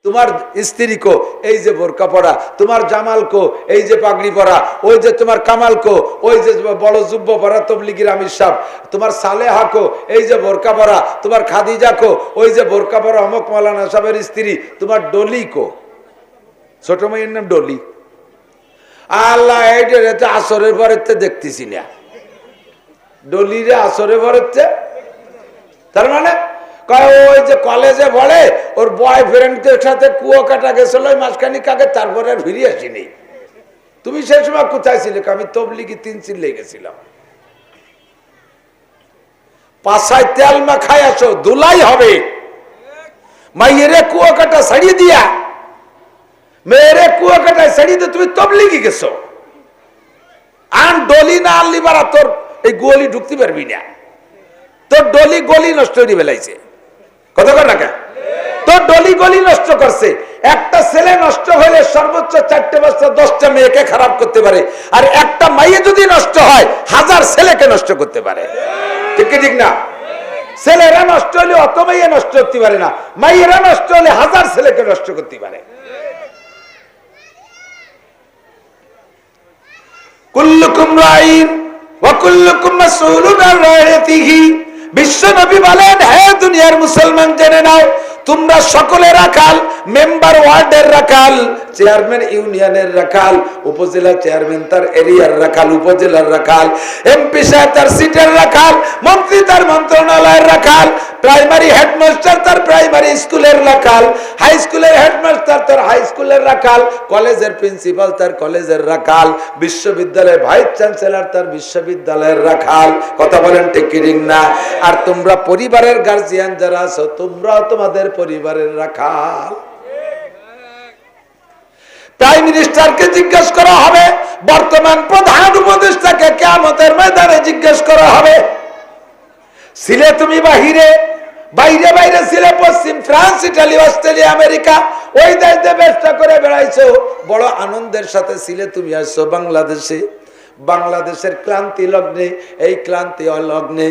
তোমার স্ত্রী কো এই যে বোরকা পরা, তোমার জামাল কো এই যে পাগড়ি পরা, ওই যে তোমার কামাল কো ওই যে বড় জুব্ব পরা তবলিগির আমির সাহেব, তোমার সালেহা কো এই যে বোরকা পরা, তোমার খাদিজা কো ওই যে বোরকা পরা অমক মাওলানা সাহেবের স্ত্রী, তোমার ডলি কো, ছোট মেয়ের নাম ডলি। আল্লাহ এইটা আসরের পরে দেখতেছি না, ডলিরে আসরের পরে, তার মানে ওই যে কলেজে পড়ে ওর বয়ফ্রেন্ডের সাথে কুয়াকাটা গেছিল মাসখানিক আগে, তারপরে আর ফিরে আসিনি। তুমি সেই সময় কোথায় ছিলে? আমি তবলিগি 3 চিল্লে গেছিলাম। পাছায় তেল মাখায় আসো, দুলাই হবে। মাইয়েরে কুয়াকাটা ছাড়িয়ে দিয়া, মেয়েরে কুয়াকাটায় ছাড়িয়ে দিয়ে তুমি তবলিগি গেছো। আর ডলি না আনলি বারা তোর এই গোলি ঢুকতে পারবি না, তোর ডলি গলি নষ্ট করে বেলাইছে। কথা কর না কেন? তোর ডলি গলি নষ্ট করছে। একটা ছেলে নষ্ট হলে সর্বোচ্চ 4টে বাচ্চা 10টা মেয়েকে খারাপ করতে পারে, আর একটা মাইয়ে যদি নষ্ট হয় 1000 ছেলেকে নষ্ট করতে পারে। ঠিক কি ঠিক না? ছেলেরা নষ্ট হলে অত মাইয়ে নষ্ট করতে পারে না, মাইয়েরা নষ্ট হলে 1000 ছেলেকে নষ্ট করতে পারে। কুল্লুকুম রাইন ওয়া কুল্লুকুম মাসউলুন আন রাইয়াতিহি। বিশ্ব নবী বলেন, হে দুনিয়ার মুসলমান জেনে নাও, তোমরা সকলে রাখাল, মেম্বার ওয়ার্ডের রাখাল, চেয়ারম্যান ইউনিয়নের রাখাল, উপজেলা চেয়ারম্যান তার এরিয়ার রাখাল, উপজেলার রাখাল, এমপি সাহেব তার সিটের রাখাল, মন্ত্রী তার মন্ত্রণালয়ের রাখাল, প্রাইমারি হেডমাস্টার তার প্রাইমারি স্কুলের রাখাল, হাই স্কুলের হেডমাস্টার তার হাই স্কুলের রাখাল, কলেজের প্রিন্সিপাল তার কলেজের রাখাল, বিশ্ববিদ্যালয়ের ভাইস চ্যান্সেলর তার বিশ্ববিদ্যালয়ের রাখাল। কথা বলেন ঠিক কি ঠিক না? আর তোমরা পরিবারের গার্জিয়ান যারা আছো, তোমরাও তোমাদের পরিবারের রাখাল। প্রাইম মিনিস্টারকে জিজ্ঞেস করা হবে, বর্তমান প্রধান উপদেষ্টাকে কিয়ামতের ময়দানে জিজ্ঞেস করা হবে, ছিলে তুমি বাহিরে, বাইরে বাইরে ছিলে, পশ্চিম ফ্রান্স, ইটালি, অস্ট্রেলিয়া, আমেরিকা, ওই দেশ দিয়ে ব্যবসা করে বেড়াইছো, বড় আনন্দের সাথে ছিলে, তুমি আসছো বাংলাদেশে। বাংলাদেশের ক্লান্তি লগ্নে, এই ক্লান্তি লগ্নে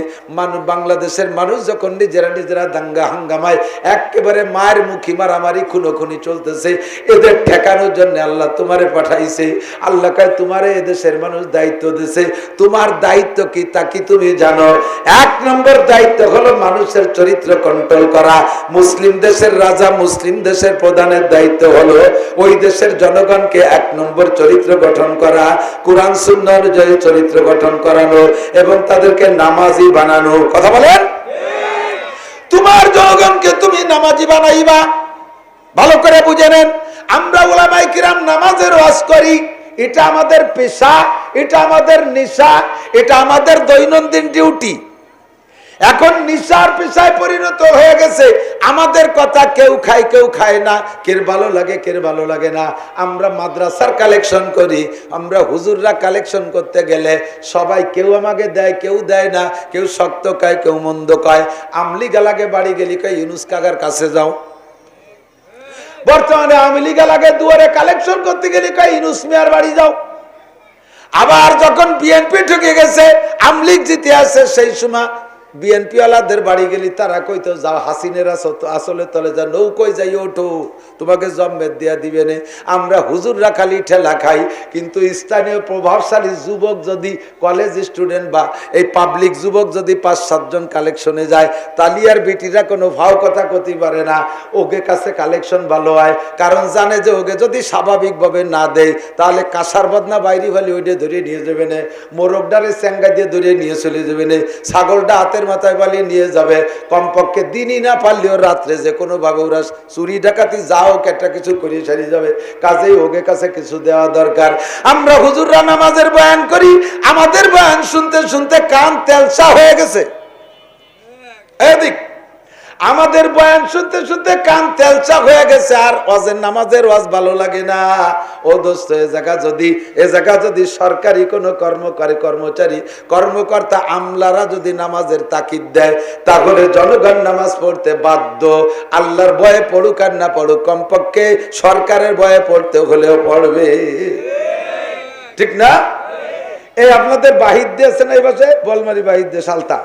বাংলাদেশের মানুষ যখন নিজেরা নিজেরা দাঙ্গা হাঙ্গামায় একেবারে মায়ের মুখী মারামারি খুনোখুনি চলতেছে, এদের ঠেকানোর জন্য আল্লাহ তোমারে পাঠাইছে। আল্লাহ কয় তোমারে এদেশের মানুষ দায়িত্ব দিয়েছে, তোমার দায়িত্ব কি তা কি তুমি জানো? 1 নম্বর দায়িত্ব হলো মানুষের চরিত্র কন্ট্রোল করা। মুসলিম দেশের রাজা, মুসলিম দেশের প্রধানের দায়িত্ব হলো ওই দেশের জনগণকে 1 নম্বর চরিত্র গঠন করা, কোরআন সুন্নাহ অনুযায়ী চরিত্র গঠন করানো এবং তাদেরকে নামাজি বানানো। কথা বলেন? তোমার জনগণকে তুমি নামাজি বানাইবা। ভালো করে বুঝে নেন, আমরা উলামায়ে কিরাম নামাজের ওয়াজ করি, এটা আমাদের পেশা, এটা আমাদের নেশা, এটা আমাদের দৈনন্দিন ডিউটি। এখন নিশার পেশায় পরিণত হয়ে গেছে। আমাদের কথা কেউ খায় কেউ খায় না, কের ভালো লাগে কের ভালো লাগে না। আমরা মাদ্রাসার কালেকশন করি, আমরা হুজুররা কালেকশন করতে গেলে সবাই কেউ আমাকে দেয় কেউ দেয় না, কেউ শক্ত খায় কেউ মন্দ খায়। আমলি গালাগে বাড়ি গেলি কয় ইউনুস কাকার কাছে যাও। বর্তমানে আমলি গালাগে দুয়ারে কালেকশন করতে গেলি কয় ইউনুস মিয়ার বাড়ি যাও। আবার যখন বিএনপি ঢুকে গেছে, আমলিগ জিতে আছে, সেই সময় বিএনপি ওয়ালাদের বাড়ি গেলি তারা কইতো যাও হাসিনের আসলে তলে যা, নৌকোয় যাই ওঠো, তোমাকে জম্মের দিয়া দিবে না। আমরা হুজুররা খালি ঠেলা খাই, কিন্তু স্থানীয় প্রভাবশালী যুবক যদি, কলেজ স্টুডেন্ট বা এই পাবলিক যুবক যদি 5-7 জন কালেকশনে যায়, তালিয়ার বিটিরা কোনো ভাও কথা করতে পারে না, ওকে কাছে কালেকশন ভালো হয়। কারণ জানে যে ওকে যদি স্বাভাবিকভাবে না দেয় তাহলে কাঁসার বদনা বাইরে ভালি ওইটা ধরিয়ে নিয়ে যাবে না, মোরগডারে চ্যাঙ্গা দিয়ে ধরিয়ে নিয়ে চলে যাবে না, ছাগলটা হাতের মাথায় বালিয়ে নিয়ে যাবে। কমপক্ষে দিনই না পারলেও রাত্রে যে কোনো ভাবে ওরা চুরি ডাকাতি যাও একটা কিছু করে সারি যাবে, কাজেই ওকে কাছে কিছু দেওয়া দরকার। আমরা হুজুররা নামাজের বয়ান করি, আমাদের বয়ান শুনতে শুনতে কান তেলসা হয়ে গেছে। এদিক আমাদের বয়ান শুনতে শুনতে কান তেলচা হয়ে গেছে, আর ওয়াজের নামাজের ওয়াজ ভালো লাগে না। ও দোস্ত, এ জায়গা যদি সরকারি কোনো কর্মচারী কর্মকর্তা আমলারা যদি নামাজের তাকিদ দেয়, তাহলে জনগণ নামাজ পড়তে বাধ্য। আল্লাহর ভয়ে পড়ুক আর না পড়ুক, কমপক্ষে সরকারের ভয়ে পড়তে হলেও পড়বে। ঠিক না? এই আপনাদের বাহির দিয়েছে না, এই বছর বলমারি বাহির দিয়ে সালতা,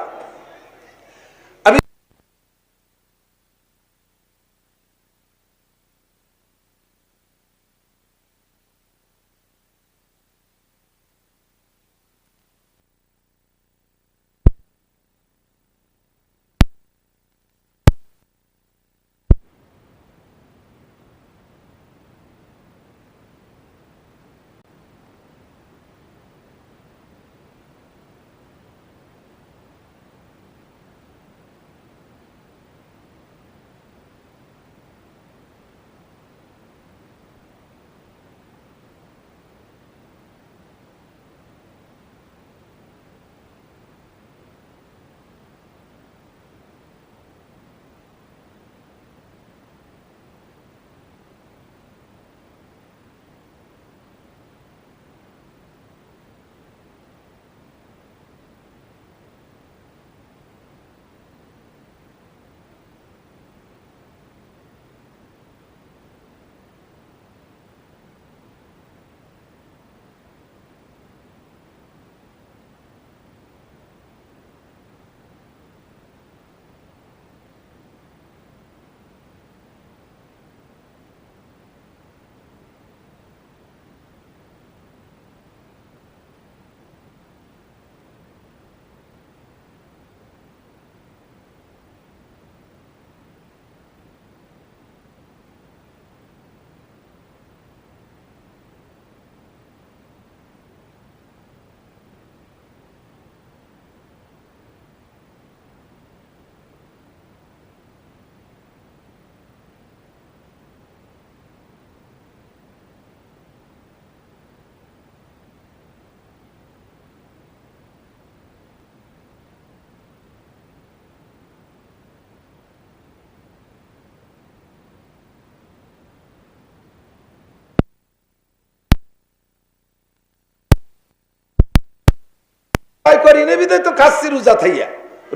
করি নেবিদে তো খাচ্ছি রোজা থাইয়া,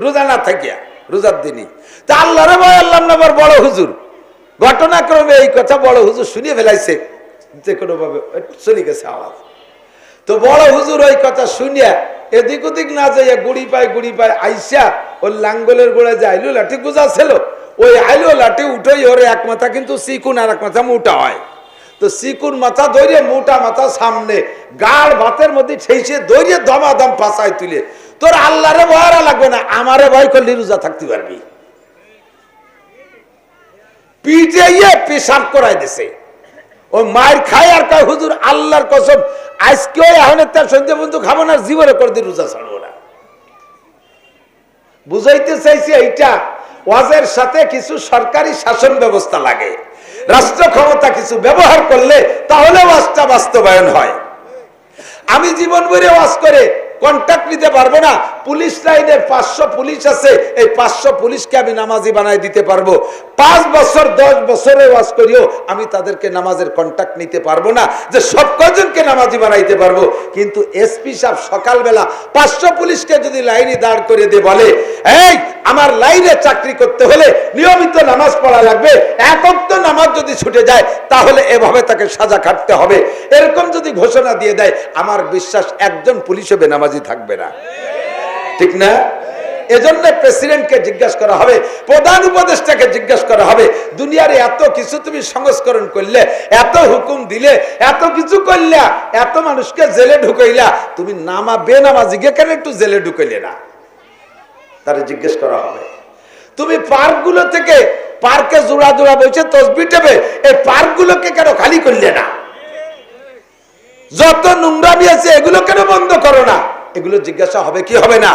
রোজা না থাকিয়া, রোজার দিনই তা আল্লাহরে ভয় আল্লাহ নবর বড় হুজুর ঘটনাক্রমে এই কথা বড় হুজুর শুনিয়ে ফেলাইছে, যে কোনো ভাবে চলে গেছে আওয়াজ। তো বড় হুজুর ওই কথা শুনিয়া এদিক ওদিক না যাইয়া গুড়ি পায় আইসা ওর লাঙ্গলের গোড়ায় যে আইলো লাঠি গুজা ছিল, ওই আইলো লাঠি উঠেই ওর এক মাথা কিন্তু চিকুন আর এক মাথা মোটা হয়। তো চিকুন মাথা ধরে মোটা মাথা সামনে গাড় ভাতের মধ্যে ঠেসে ধরে দমাদম ফাঁসায় তুলে, তোর আল্লাহরে ভয় লাগবে না, আমারে ভয় করলে রোজা থাকতে পারবি। পিটিয়ে পেশাব করাই দিছে। ও মায়ের খায় আর কয় হুজুর আল্লাহর কসম আজকেও এখন তার সন্ধ্যা বন্ধু খাবো না, জীবনে করে দিয়ে রোজা ছাড়বো না। বুঝাইতে চাইছি এইটা ওয়াজের সাথে কিছু সরকারি শাসন ব্যবস্থা লাগে, রাষ্ট্র ক্ষমতা কিছু ব্যবহার করলে তাহলে ওয়াজটা বাস্তবায়ন হয়। আমি জীবন ভরে ওয়াজ করে কন্ট্যাক্ট নিতে পারবো না। পুলিশ লাইনের 500 পুলিশ আছে, এই 500 পুলিশকে আমি নামাজি বানাই দিতে পারবো। 5 বছর 10 বছরে ওয়াজ করিও আমি তাদেরকে নামাজের কন্ট্যাক্ট নিতে পারবো না যে সব কজনকে নামাজি বানাইতে পারবো। কিন্তু এসপি সাহেব সকালবেলা 500 পুলিশকে যদি লাইনে দাঁড় করে দিয়ে বলে, এই আমার লাইনে চাকরি করতে হলে নিয়মিত নামাজ পড়া লাগবে, এক ওয়াক্ত নামাজ যদি ছুটে যায় তাহলে এভাবে তাকে সাজা খাটতে হবে, এরকম যদি ঘোষণা দিয়ে দেয়, আমার বিশ্বাস একজন পুলিশও বেনামাজি থাকবে না, ঠিক না? এজন্য প্রেসিডেন্টকে জিজ্ঞাসা করা হবে, প্রধান উপদেষ্টাকে জিজ্ঞাসা করা হবে, দুনিয়ার এত কিছু তুমি সংস্করণ করলে, এত হুকুম দিলে, এত কিছু করলে, এত মানুষকে জেলে ঢুকাইলা, তুমি বেনামাজিকে কেন একটু জেলে ঢুকাইলে না? তারা জিজ্ঞেস করা হবে। তুমি পার্কগুলো থেকে, পার্কে জোড়া জোড়া বসে তসবি টেপে এই পার্কগুলোকে কেন খালি করলে না? যত নোংরামি আছে এগুলো কেন বন্ধ করো না? এগুলো জিজ্ঞাসা হবে কি হবে না?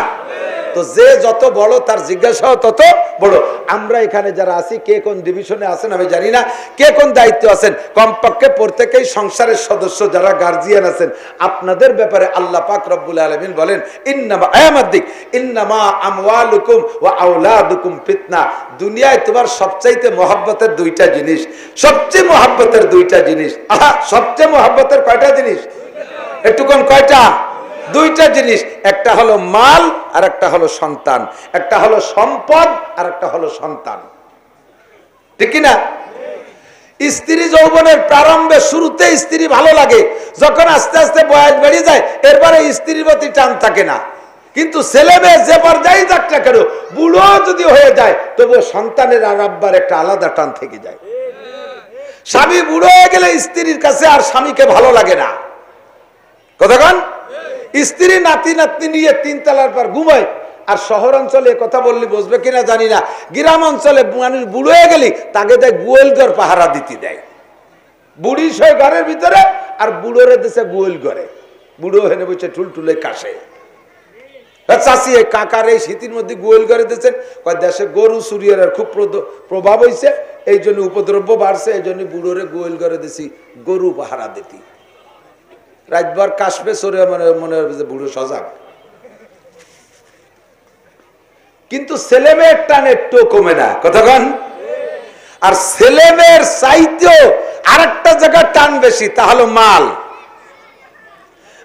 তো যে যত বড় তার জিজ্ঞাসাও তত বড়। আমরা এখানে যারা আছি, কে কোন ডিভিশনে আছেন আমি জানি না, কে কোন দায়িত্ব আছেন, কমপক্ষে প্রত্যেকেই সংসারের সদস্য যারা গার্জিয়ান আছেন, আপনাদের ব্যাপারে আল্লাহ পাক রব্বুল আলামিন বলেন, ইন্নামা আমাদিক ইন্নামা আমওয়ালুকুম ওয়া আওলাদুকুম ফিতনা। দুনিয়ায় তোমার সবচাইতে মহব্বতের দুইটা জিনিস, সবচেয়ে মহব্বতের দুইটা জিনিস। আহা, সবচেয়ে মহব্বতের কয়টা জিনিস? একটু কোন কয়টা? দুইটা জিনিস, একটা হলো মাল আর একটা হলো সন্তান, একটা হলো সম্পদ আর একটা হলো সন্তান, ঠিক কি না? স্ত্রী যৌবনের প্রারম্ভে শুরুতে স্ত্রী ভালো লাগে, যখন আস্তে আস্তে বয়স বেড়ে যায় এরপরে স্ত্রীর প্রতি টান থাকে না। কিন্তু ছেলে মেয়ে যে পর্যায়ে যাক না কেন, বুড়ো যদি হয়ে যায় তবুও সন্তানের আর আব্বার একটা আলাদা টান থেকে যায়। স্বামী বুড়ো হয়ে গেলে স্ত্রীর কাছে আর স্বামীকে ভালো লাগে না। কতক্ষণ স্ত্রী নাতি নাতনি নিয়ে 3 তলার পর ঘুমায়, আর শহর অঞ্চলে কথা বললে বুঝবে কিনা জানি না, গ্রাম অঞ্চলে মানুষ বুড়ো হয়ে গেলি তাকে দেয় গোয়েল ঘর পাহারা দিতে দেয়, বুড়ি সে ঘরের ভিতরে আর বুড়োরে দেশে গোয়েল ঘরে, বুড়ো হেনে বসে টুলটুলে কাশে। চাষি কাকার এই শীতের মধ্যে গোয়েল ঘরে দিয়েছেন, দেশে গরু চুরিয়ার খুব প্রভাব হয়েছে, এই জন্য উপদ্রব্য বাড়ছে, এই জন্য বুড়োরে গোয়েল ঘরে দিছি গরু পাহারা দিতি। রাতভর কাশবে সরে মনে হবে যে বুড়ো সজাগ। কিন্তু ছেলে মেয়ের টান একটু কমে না, কতক্ষণ? আর ছেলে মেয়ের চাইতেও আর একটা জায়গায় টান বেশি, তা হলো মাল।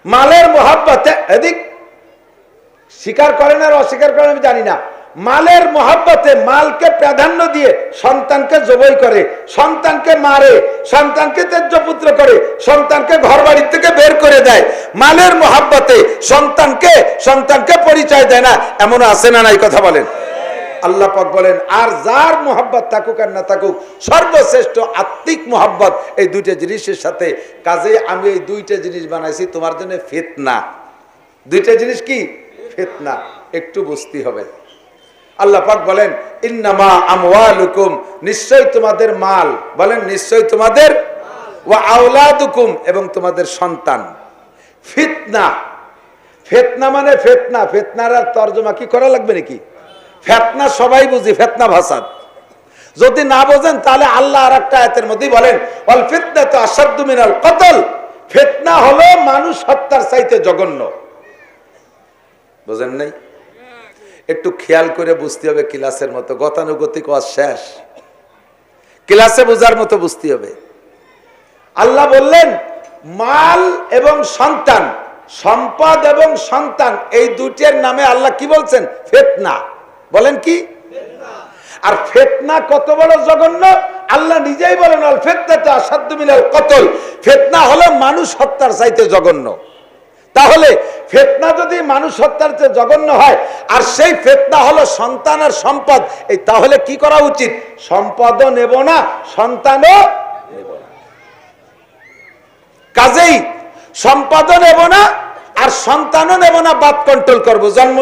মালের মহাব্বতে এদিক স্বীকার করেন আর অস্বীকার করেন আমি জানি না, মালের মহাব্বতে মালকে প্রাধান্য দিয়ে সন্তানকে জবাই করে, সন্তানকে মারে, সন্তানকে ত্যায্য পুত্র করে, সন্তানকে ঘর বাড়ি থেকে বের করে দেয়। মালের মহাব্বতে সন্তানকে পরিচয় দেয় না, এমন আছে না নাই? কথা বলেন। আল্লাহ পাক বলেন, আর যার মহাব্বত থাকুক আর না থাকুক, সর্বশ্রেষ্ঠ আত্মিক মহাব্বত এই দুইটা জিনিসের সাথে। কাজে আমি এই দুইটা জিনিস বানাইছি তোমার জন্য ফিতনা। দুইটা জিনিস কি? ফিতনা। একটু বুঝতে হবে। আল্লাহ পাক বলেন, ইন্নামা আমওয়ালুকুম, নিশ্চয় তোমাদের মাল, বলেন নিশ্চয় তোমাদের, ওয়া আওলাদুকুম, এবং তোমাদের সন্তান। ফিতনা, ফিতনা মানে ফিতনা, ফিতনার আর তরজমা কি করা লাগবে নাকি? ফিতনা সবাই বুঝি, ফিতনা ফাসাদ। যদি না বোঝেন তাহলে আল্লাহ আর একটা আয়াতের মধ্যে বলেন, ওয়াল ফিতনাতু আশাদ্দু মিনাল কতল, ফিতনা হলো মানুষ হত্যার চাইতে জঘন্য। বোঝেন নাই? একটু খেয়াল করে বুঝতে হবে, ক্লাসের মতো গতানুগতিক ওয়াজ শেষ, ক্লাসে বোঝার মতো বুঝতে হবে। আল্লাহ বললেন মাল এবং সন্তান, সম্পদ এবং সন্তান এই দুইটার নামে আল্লাহ কি বলছেন? ফিতনা। বলেন কি? আর ফিতনা কত বড় জঘন্য আল্লাহ নিজেই বলেন, আল ফিতনাতু আশাদ্দু মিনাল কতল। ফিতনা হলো মানুষ হত্যার চাইতে জঘন্য। তাহলে ফিতনা যদি মানুষ হত্যার চেয়ে জঘন্য হয়, আর সেই ফিতনা হলো সন্তান আর সম্পদ, এই তাহলে কি করা উচিত? সম্পদও নেব না, সন্তানও নেব না। কাজেই সম্পদও নেব না আর সন্তানও নেব না, বাদ কন্ট্রোল করব, জন্ম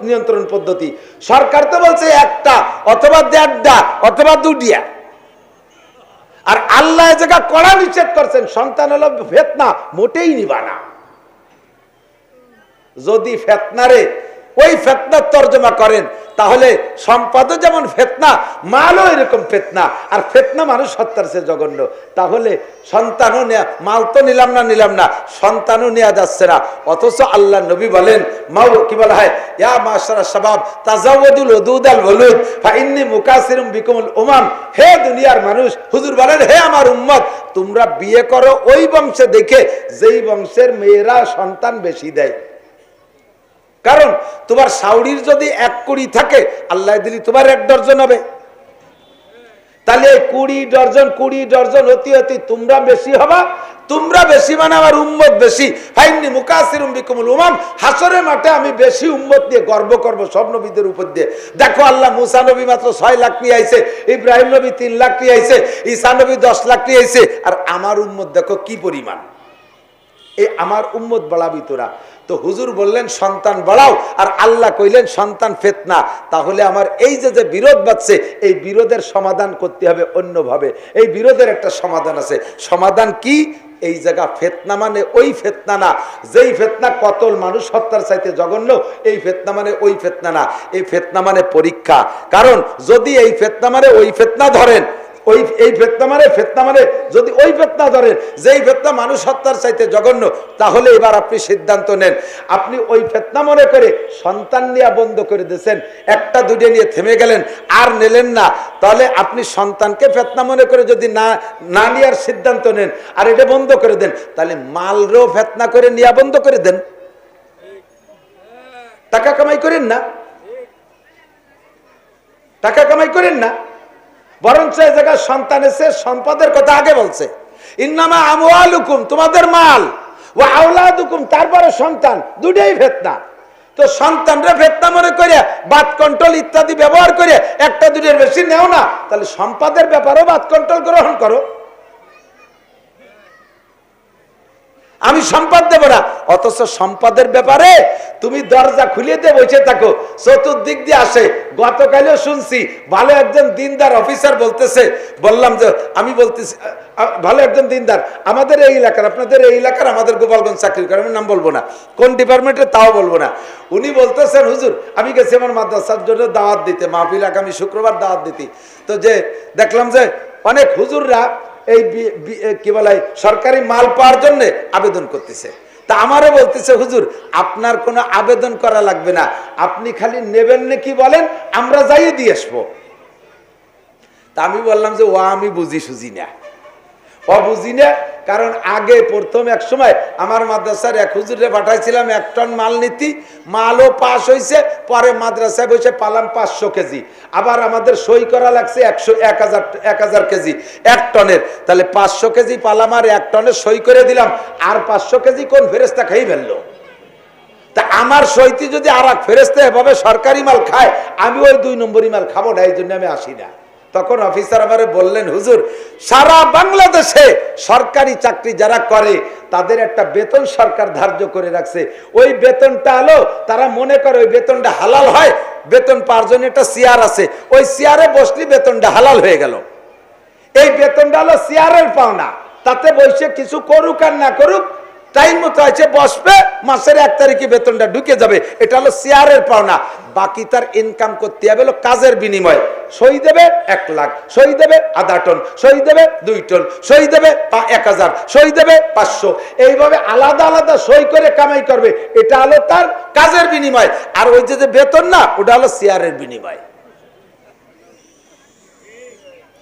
নিয়ন্ত্রণ পদ্ধতি। সরকার তো বলছে একটা অথবা দেড়টা অথবা দুটিয়া, আর আল্লাহ জায়গা কড়া নিষেধ করছেন, সন্তান হলো ফিতনা, মোটেই নিবা না। যদি ফিতনারে ওই ফিতনার তর্জমা করেন, তাহলে সম্পদও যেমন ফিতনা, মালও এরকম ফিতনা, আর ফিতনা মানুষ হত্যার চেয়ে জঘন্য। তাহলে সন্তানও নেয়া, মাল তো নিলাম না, সন্তানও নেওয়া যাচ্ছে না। অথচ আল্লাহ নবী বলেন, মাও কি বলা হয়, ইয়া মাশারা শাবাব তাজাওয়াদুল উদুদাল ওয়ালুদ ফা ইন্নী মুকাসিরুম বিকুমুল উমাম। হে দুনিয়ার মানুষ, হুজুর বলেন, হে আমার উম্মত, তোমরা বিয়ে করো ওই বংশে দেখে যেই বংশের মেয়েরা সন্তান বেশি দেয়। কারণ তোমার সাউরির যদি 1 কোটি থাকে, আল্লাহ দিলি তোমার 1 ডজন হবে। তাহলে 20 ডজন অতি অতি তোমরা বেশি হবা। তোমরা বেশি মানে আমার উম্মত বেশি। ফাইন্নী মুকাসিরুম বিকুমুল উমাম, হাসরের মাঠে আমি বেশি উম্মত দিয়ে গর্ব করব সব নবীদের উপর দিয়ে। দেখো আল্লাহ মুসা নবী মাত্র 6 লাখ নিয়ে আইছে, ইব্রাহিম নবী 3 লাখ নিয়ে আইছে, ঈসা নবী 10 লাখ নিয়ে আইছে, আর আমার উম্মত দেখো কি পরিমাণ। এই আমার উম্মত বাড়াবি তোরা। তো হুজুর বললেন সন্তান বাড়াও, আর আল্লাহ কইলেন সন্তান ফিতনা। তাহলে আমার এই যে বিরোধ বাড়ছে, এই বিরোধের সমাধান করতে হবে অন্যভাবে। এই বিরোধের একটা সমাধান আছে। সমাধান কি? এই জায়গা ফিতনা মানে ওই ফিতনা না যেই ফিতনা কতল মানুষ হত্যার চাইতে জঘন্য। এই ফিতনা মানে ওই ফিতনা না, এই ফিতনা মানে পরীক্ষা। কারণ যদি এই ফিতনা মানে ওই ফিতনা ধরেন, এই ফিতনা মানে যদি ওই ফিতনা ধরেন যেই ফিতনা মানুষ হত্যার চাইতে জঘন্য, তাহলে এবার আপনি সিদ্ধান্ত নেন। আপনি ওই ফিতনা মনে করে সন্তান নেওয়া বন্ধ করে দিয়েছেন, 1টা 2টা নিয়ে থেমে গেলেন, আর নিলেন না। তাহলে আপনি সন্তানকে ফিতনা মনে করে যদি না নেওয়ার সিদ্ধান্ত নেন আর এটা বন্ধ করে দেন, তাহলে মালরেও ফিতনা করে নেওয়া বন্ধ করে দেন। টাকা কামাই করেন না, টাকা কামাই করেন না, বরঞ্চ এই জায়গায় সন্তান এসে সম্পদের কথা আগে বলছে। ইন্নামা আমওয়ালুকুম, তোমাদের মাল, ওয়া আওলাদুকুম, তারপরে সন্তান, দুটোই ফিতনা। তো সন্তানরা ফিতনা মনে করে বাদ কন্ট্রোল ইত্যাদি ব্যবহার করে 1টা 2টার বেশি নেও না, তাহলে সম্পদের ব্যাপারেও বাদ কন্ট্রোল গ্রহণ করো। আমি সম্পদ দেব না, অথচ সম্পদের ব্যাপারে তুমি দরজা খুলে দিয়ে বসে থাকো, চতুর্দিক দিয়ে আসে। গতকালও শুনছি ভালো একজন দিনদার অফিসার বলতেছে, বললাম যে আমি বলতেছি ভালো একজন দিনদার আমাদের এই এলাকার, আপনাদের এই এলাকার, আমাদের গোপালগঞ্জ চাকরি করে, আমি নাম বলবো না, কোন ডিপার্টমেন্টে তাও বলবো না। উনি বলতেছেন, হুজুর আমি গেছি আমার মাদ্রাসার জন্য দাওয়াত দিতে, মাহফিল আগামী শুক্রবার দাওয়াত দিতে। তো যে দেখলাম যে অনেক হুজুররা এই কি বলে সরকারি মাল পাওয়ার জন্য আবেদন করতেছে। তা আমারও বলতেছে, হুজুর আপনার কোনো আবেদন করা লাগবে না, আপনি খালি নেবেন নাকি বলেন, আমরা যাইয়ে দিয়ে আসবো। তা আমি বললাম যে আমি বুঝি সুঝি না, বুঝি না। কারণ আগে প্রথম এক সময় আমার মাদ্রাসার এক হুজুরে পাঠাইছিলাম 1 টন মাল নীতি, মালও পাস হয়েছে, পরে মাদ্রাসায় বসে পালাম 500 কেজি, আবার আমাদের সই করা লাগছে 1000 কেজি 1 টনের। তাহলে 500 কেজি পালাম আর 1 টনের সই করে দিলাম, আর 500 কেজি কোন ফেরেস্তা খাই ফেললো? তা আমার সইতে যদি আর এক ফেরেস্তা এভাবে সরকারি মাল খায়, আমি ওই 2 নম্বরই মাল খাবো না, এই জন্য আমি আসি না। তখন অফিসার আমারে বললেন, হুজুর সারা বাংলাদেশে সরকারি চাকরি যারা করে তাদের একটা বেতন সরকার ধার্য করে রাখছে। ওই বেতনটা হলো, তারা মনে করে ওই বেতনটা হালাল হয়, বেতন পাওয়ার জন্য একটা চেয়ার আছে, ওই চেয়ারে বসলে বেতনটা হালাল হয়ে গেল। এই বেতনটা হলো চেয়ারের পাওনা, তাতে বসে কিছু করুক আর না করুক, টাইম মতো আছে বসবে, মাসের 1 তারিখে বেতনটা ঢুকে যাবে, এটা হলো চেয়ারের পাওনা। বাকি তার ইনকাম করতে হবে হলো কাজের বিনিময়ে। সই দেবে 1 লাখ, সই দেবে আধা টন, সই দেবে 2 টন, সই দেবে 1000, সই দেবে 500, এইভাবে আলাদা আলাদা সই করে কামাই করবে। এটা হলো তার কাজের বিনিময়। আর ওই যে বেতন না, ওটা হলো চেয়ারের বিনিময়।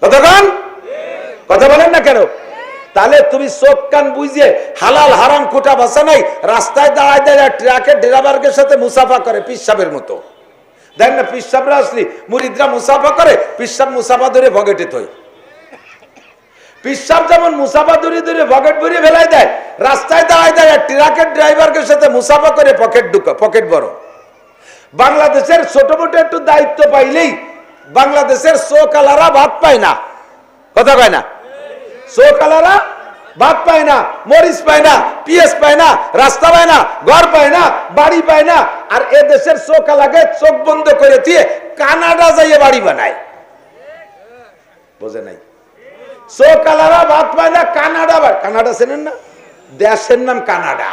কতক্ষণ কথা বলেন না কেন? তাহলে তুমি চোখ কান বুঝে হালাল হারাম খুঁটা বাসা নাই, রাস্তায় দাঁড়ায় দাঁড়ায় ট্রাকের ড্রাইভারের সাথে মুসাফা করে পিসাবের মতো। দেখ না পিসাবরা আসলি মুরিদরা মুসাফা করে, পিসাব মুসাফা ধরে ভগেটে থই। পিসাব যেমন মুসাফা ধরে ধরে পকেট ভরে ফেলাই দেয়, রাস্তায় দাঁড়ায় দাঁড়ায় ট্রাকের ড্রাইভারের সাথে মুসাফা করে পকেট বড়। বাংলাদেশের ছোট মোটো একটু দায়িত্ব পাইলেই বাংলাদেশের চোকালারা ভাত পায় না, কথা কয় না? চোকালারা ভাত পায় না, মরিচ পায় না, পিএস পায় না, রাস্তা পায় না, ঘর পায় না, বাড়ি পায় না। আর এ দেশের চোকালাকে চোখ বন্ধ করে দিয়ে কানাডা যাইয়ে বাড়ি বানায়, বোঝে নাই? চোকালারা ভাত পায় না, কানাডা চেনেন না? দেশের নাম কানাডা।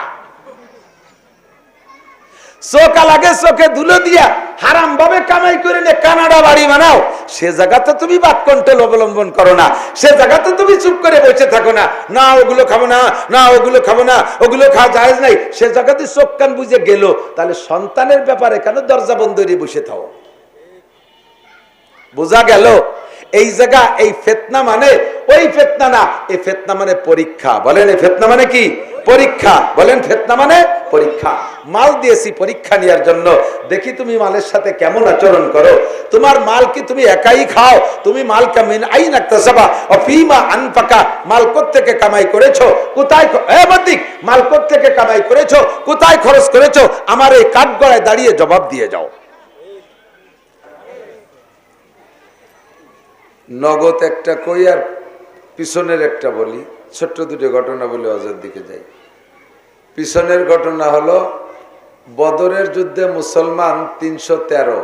চোকালাকে চোখে ধুলো দিয়া হারাম ভাবে কামাই করে নিয়ে কানাডা বাড়ি বানাও। সে জায়গাতে তুমি বাদ কন্ট্রোল অবলম্বন করো না, সে জায়গাতে তুমি চুপ করে বসে থাকো না, না ওগুলো খাবো না, না ওগুলো খাবো না, ওগুলো খাওয়া জায়েজ নাই। সে জায়গাতে চোখ কান বুঝে গেল, তাহলে সন্তানের ব্যাপারে কেন দরজা বন্ধ করে বসে থাকো? বোঝা গেল? এই জায়গা এই ফিতনা মানে ওই ফিতনা না, এই ফিতনা মানে পরীক্ষা। বলেন এই ফিতনা মানে কি? পরীক্ষা। বলেন ফিতনা মানে পরীক্ষা। মাল দিয়েছি পরীক্ষা নেওয়ার জন্য, দেখি তুমি মালের সাথে কেমন আচরণ করো। তোমার মাল কি তুমি একাই খাও? তুমি মাল কামিন আইন ইকতাসাবা ওয়া ফীমা আনফাকা, মাল কোত্থেকে কামাই করেছো, কোথায় মাল কোত্থেকে কামাই করেছো, কোথায় খরচ করেছো? আমার এই কাঠগড়ায় দাঁড়িয়ে জবাব দিয়ে যাও। নগদ একটা কই আর পিছনের একটা বলি, ছোট্ট দুটো ঘটনা বলে অজের দিকে যাই। পিছনের ঘটনা হলো বদরের যুদ্ধে মুসলমান ৩১৩,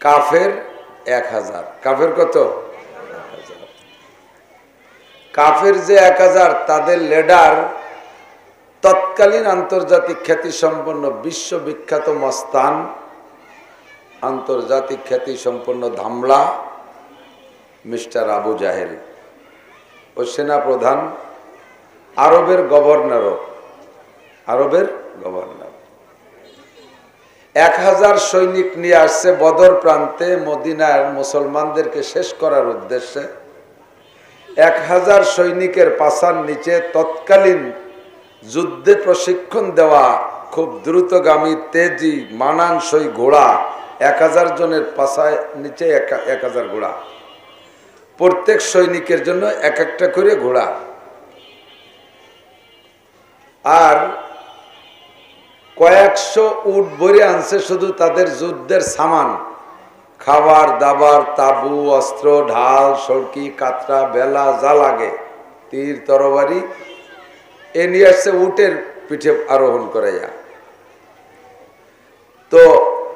কাফের ১০০০। কাফের কত? কাফের যে ১০০০, তাদের লিডার তৎকালীন আন্তর্জাতিক খ্যাতি সম্পন্ন বিশ্ববিখ্যাত মস্তান, আন্তর্জাতিক খ্যাতি সম্পন্ন ধামলা মিস্টার আবু জাহেল ও সেনা প্রধান, আরবের গভর্নর। ১০০০ সৈনিক নিয়ে আসছে বদর প্রান্তে মদিনার মুসলমানদেরকে শেষ করার উদ্দেশ্যে। ১০০০ সৈনিকের পাছার নিচে তৎকালীন যুদ্ধে প্রশিক্ষণ দেওয়া খুব দ্রুতগামী তেজি মানানসই ঘোড়া, ১০০০ জনের পাছায় নিচে ১০০০ ঘোড়া, প্রত্যেক সৈনিকের জন্য এক একটা করে ঘোড়া। আর কয়েকশো উট ভরে আনছে শুধু তাদের যুদ্ধের সামান, খাবার দাবার, তাবু, অস্ত্র, ঢাল, সড়কি, কাতরা, বেলা, যা লাগে, তীর তরবারি, এ নিয়ে আসছে উটের পিঠে আরোহণ করাইয়া। তো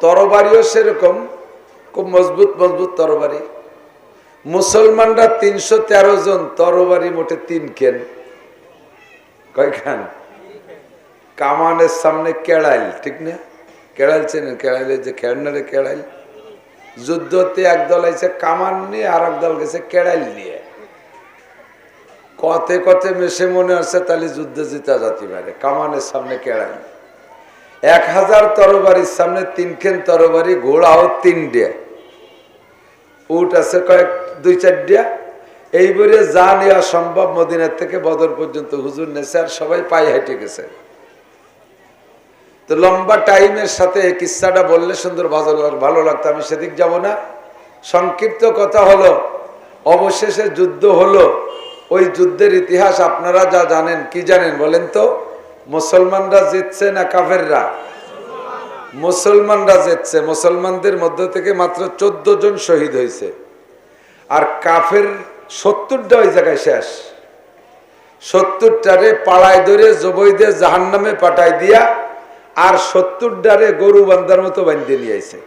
তরবারিও সেরকম খুব মজবুত মজবুত তরবারি। মুসলমানরা ৩১৩ জন, তরবারি মোটে ৩ কেন। কয়খান? কামানের সামনে কেড়াইল, ঠিক না? কেড়াইল চেনেন? কেড়াইলের যে খেড়নারে কেড়াইল, যুদ্ধতে একদল আইছে কামান নিয়ে, আর একদল গেছে কেড়াইল নিয়ে। কথে কথে মেশে মনে হচ্ছে তাহলে যুদ্ধে জিতা যাতে পারে। কামানের সামনে কেড়াইল, ১০০০ তরবারির সামনে ৩ খেন তরবারি, ঘোড়াও ৩টে, উট আছে কয়েক ২-৪টা। এইবারে যা নেওয়া সম্ভব মদিনার থেকে বদর পর্যন্ত হুজুর নেছে, আর সবাই পায়ে হেঁটে গেছে। তো লম্বা টাইমের সাথে কিস্সাটা বললে সুন্দর ভালো লাগতো, আমি সেদিক যাব না। সংক্ষিপ্ত কথা হলো, অবশেষে যুদ্ধ হলো। ওই যুদ্ধের ইতিহাস আপনারা যা জানেন, কি জানেন বলেন তো? মুসলমানরা জিতছে না কাফেররা? মুসলমানরা জিতছে। মুসলমানদের মধ্য থেকে মাত্র 14 জন শহীদ হয়েছে, আর কাফের 70টা ওই জায়গায় শেষ। 70টারে পাড়ায় ধরে জবৈদের জাহান্নামে পাঠাই দিয়া, আর 70টারে গরু বান্ধার মতো বান্ধে নিয়ে আইছে।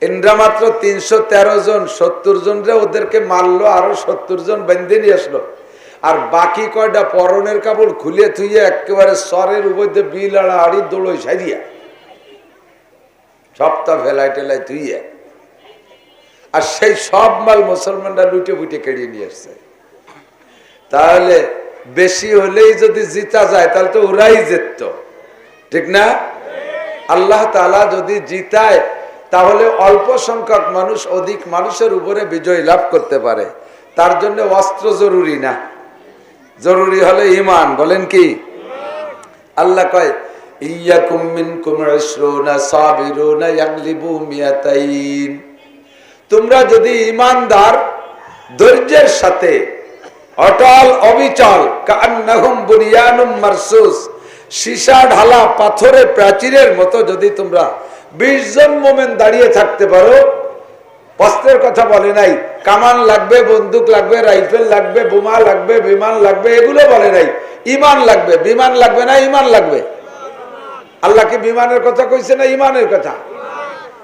এনরা মাত্র ৩১৩ জন, 70 জনরে ওদেরকে মারলো, আরো 70 জন বান্ধে নিয়ে আসলো। আর বাকি কয়টা পরনের কাপড় খুলে থুইয়া একেবারে সরের উপরে বিল আড়ি দৌড়ই সারিয়া সবটা ফেলাই টেলাই থুইয়া, আর সেই সব মাল মুসলমানরা লুটে ফুটে কেড়ে নিয়ে আসছে। তাহলে বেশি হলেই যদি জিতা যায় তাহলে তো ওরাই জিতত, ঠিক না? আল্লাহ তাআলা যদি জিতায় তাহলে অল্প সংখ্যক মানুষ অধিক মানুষের উপরে বিজয় লাভ করতে পারে। তার জন্য অস্ত্র জরুরি না, জরুরি হলো ঈমান। বলেন কি? আল্লাহ কয় ইয়াকুম মিনকুম 20 সাবিরুনা ইয়াগলিবু মিয়াতাইন। তোমরা যদি ঈমানদার ধৈর্যের সাথে অটল অবিচল কান্নাহুম বুনিয়ানুম মারসুস সীসা ঢালা পাথরের প্রাচীরের মতো যদি তোমরা 20 জন মোমেন দাঁড়িয়ে থাকতে পারো, অস্ত্রের কথা বলে নাই, কামান লাগবে, বন্দুক লাগবে, রাইফেল লাগবে, বোমা লাগবে, বিমান লাগবে, এগুলো বলে নাই। ঈমান লাগবে। বিমান লাগবে না ঈমান লাগবে? আল্লাহ কি বিমানের কথা কইছে না ঈমানের কথা?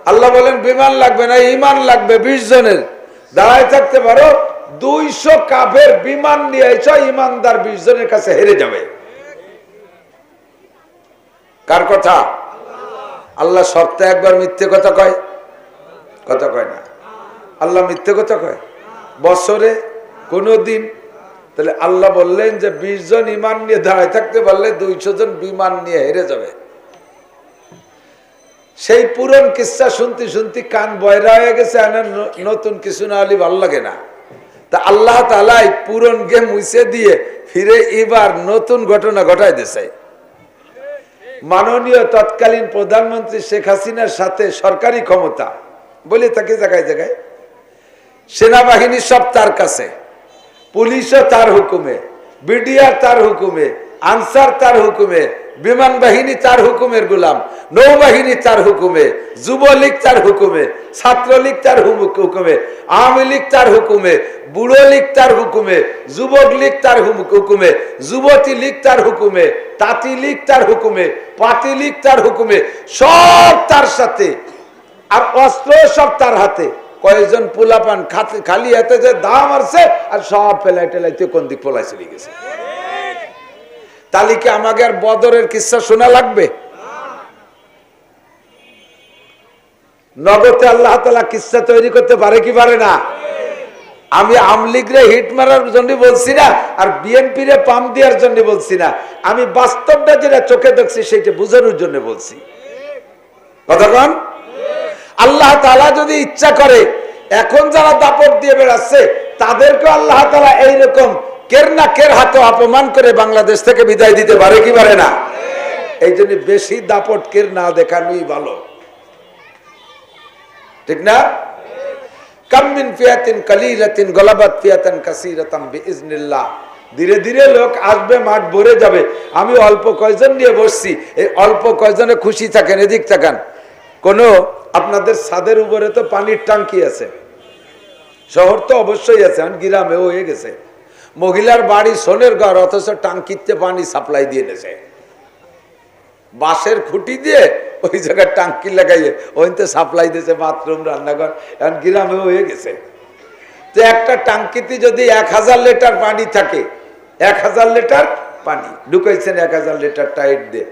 আল্লাহ বলেন বিমান লাগবে না ঈমান লাগবে। 20 জনের দাঁড়ায় থাকতে পারো, 200 কাফের বিমান নিয়ে এসো, ঈমানদার 20 জনের কাছে হেরে যাবে। কার কথা? আল্লাহ সপ্তাহে একবার মিথ্যে কথা কয়? কথা কয় না। আল্লাহ মিথ্যে কথা কয় বছরে কোনো দিন? তাহলে আল্লাহ বললেন যে 20 জন ঈমান নিয়ে দাঁড়ায় থাকতে পারলে 200 জন বিমান নিয়ে হেরে যাবে। সেই পুরন কিস্সা শুনতে শুনতে কান বয়রা হয়ে গেছে, নতুন কিছু না হলে ভালো লাগে না। তা আল্লাহ তাআলা পুরন গে মুছে দিয়ে ফিরে এবার নতুন ঘটনা ঘটাই দিয়েছে। মাননীয় তৎকালীন প্রধানমন্ত্রী শেখ হাসিনার সাথে সরকারি ক্ষমতা বলে তাকে জায়গায় জায়গায় সেনাবাহিনী সব তার কাছে, পুলিশও তার হুকুমে, বিডিআর তার হুকুমে, আনসার তার হুকুমে, বিমান বাহিনী তার হুকুমের গোলাম, নৌবাহিনী তার হুকুমে, যুবলীগ তার হুকুমে, ছাত্রলীগ তার হুকুমে, আওয়ামী লীগ তার হুকুমে, বুড়ো লীগ তার হুকুমে, যুবক লীগ তার হুকুমে, যুবতী লীগ তার হুকুমে, তাঁতি লীগ তার হুকুমে, পাতি লীগ তার হুকুমে, সব তার সাথে। আর অস্ত্র সব তার হাতে। কয়েকজন পোলাপান খালি হাতে যে দাম আসছে আর সব ফেলাই টেলাইতে কোন দিক পলাই চলে গেছে। তাহলে কি আমাকে আর বদরের কিস্সা শোনা লাগবে? নগদে আল্লাহ তাআলা কিস্সা তৈরি করতে পারে কি পারে না? আমি আমলিগরে হিট মারার জন্য বলছি না, আর বিএনপি রে পাম দেওয়ার জন্য বলছি না। আমি বাস্তবটা যেটা চোখে দেখছি সেটা বোঝানোর জন্য বলছি। কতক্ষণ? আল্লাহ তাআলা যদি ইচ্ছা করে এখন যারা দাপট দিয়ে বেড়াচ্ছে তাদেরকে আল্লাহ তাআলা এইরকম কের না কের হাতে অপমান করে বাংলাদেশ থেকে বিদায় দিতে পারে কি পারে না? এই জন্য বেশি দাপট কের না দেখানোই ভালো, ঠিক না? কাম মিন ফিয়াতিন কালিলাতিন গলাবাত ফিয়াতান কাসীরাতাম বিইজনিল্লাহ। ধীরে ধীরে লোক আসবে, মাঠ ভরে যাবে। আমি অল্প কয়জন নিয়ে বসছি, এই অল্প কয়জনে খুশি থাকেন। এদিক তাকান। কোন আপনাদের ছাদের উপরে তো পানির ট্যাঙ্কি আছে, শহর তো অবশ্যই আছে, গ্রামেও হয়ে গেছে। মহিলার বাড়ি সোনের ঘর, অথচ টাঙ্কিতে পানি সাপ্লাই দিয়ে দিয়েছে, বাঁশের খুঁটি দিয়ে ওই জায়গায় টাঙ্কি লাগাইয়ে ওইতে সাপ্লাই দিয়েছে, বাথরুম, রান্নাঘর, এখন গ্রামেও হয়ে গেছে। তো একটা টাঙ্কিতে যদি 1000 লিটার পানি থাকে, 1000 লিটার পানি ঢুকাইছেন, 1000 লিটার টাইট দিয়ে,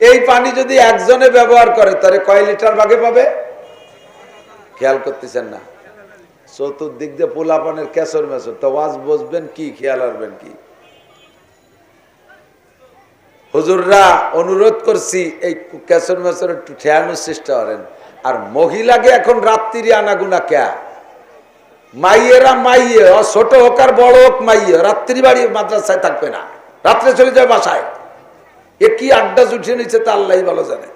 এই পানি যদি একজনে ব্যবহার করে তাহলে কয় লিটার ভাগে পাবে? খেয়াল করতেছেন না? চতুর্দিক দিয়ে পোলাপানের কেসর মেসর, তো ওয়াজ বসবেন কি, খেয়াল রাখবেন কি? হুজুররা অনুরোধ করছি এই কেসর মেসর একটু ঠেয়ানোর চেষ্টা করেন। আর মহিলাকে এখন রাত্রি আনাগুনা কে? মাইয়েরা মাইয়ে, ছোট হোক আর বড় হোক, মাইয়ে রাত্রি বাড়ি মাদ্রাসায় থাকবে না, রাত্রে চলে যাবে বাসায়। এ কি আড্ডা জুটিয়ে নিচ্ছে তা আল্লাহই ভালো জানে।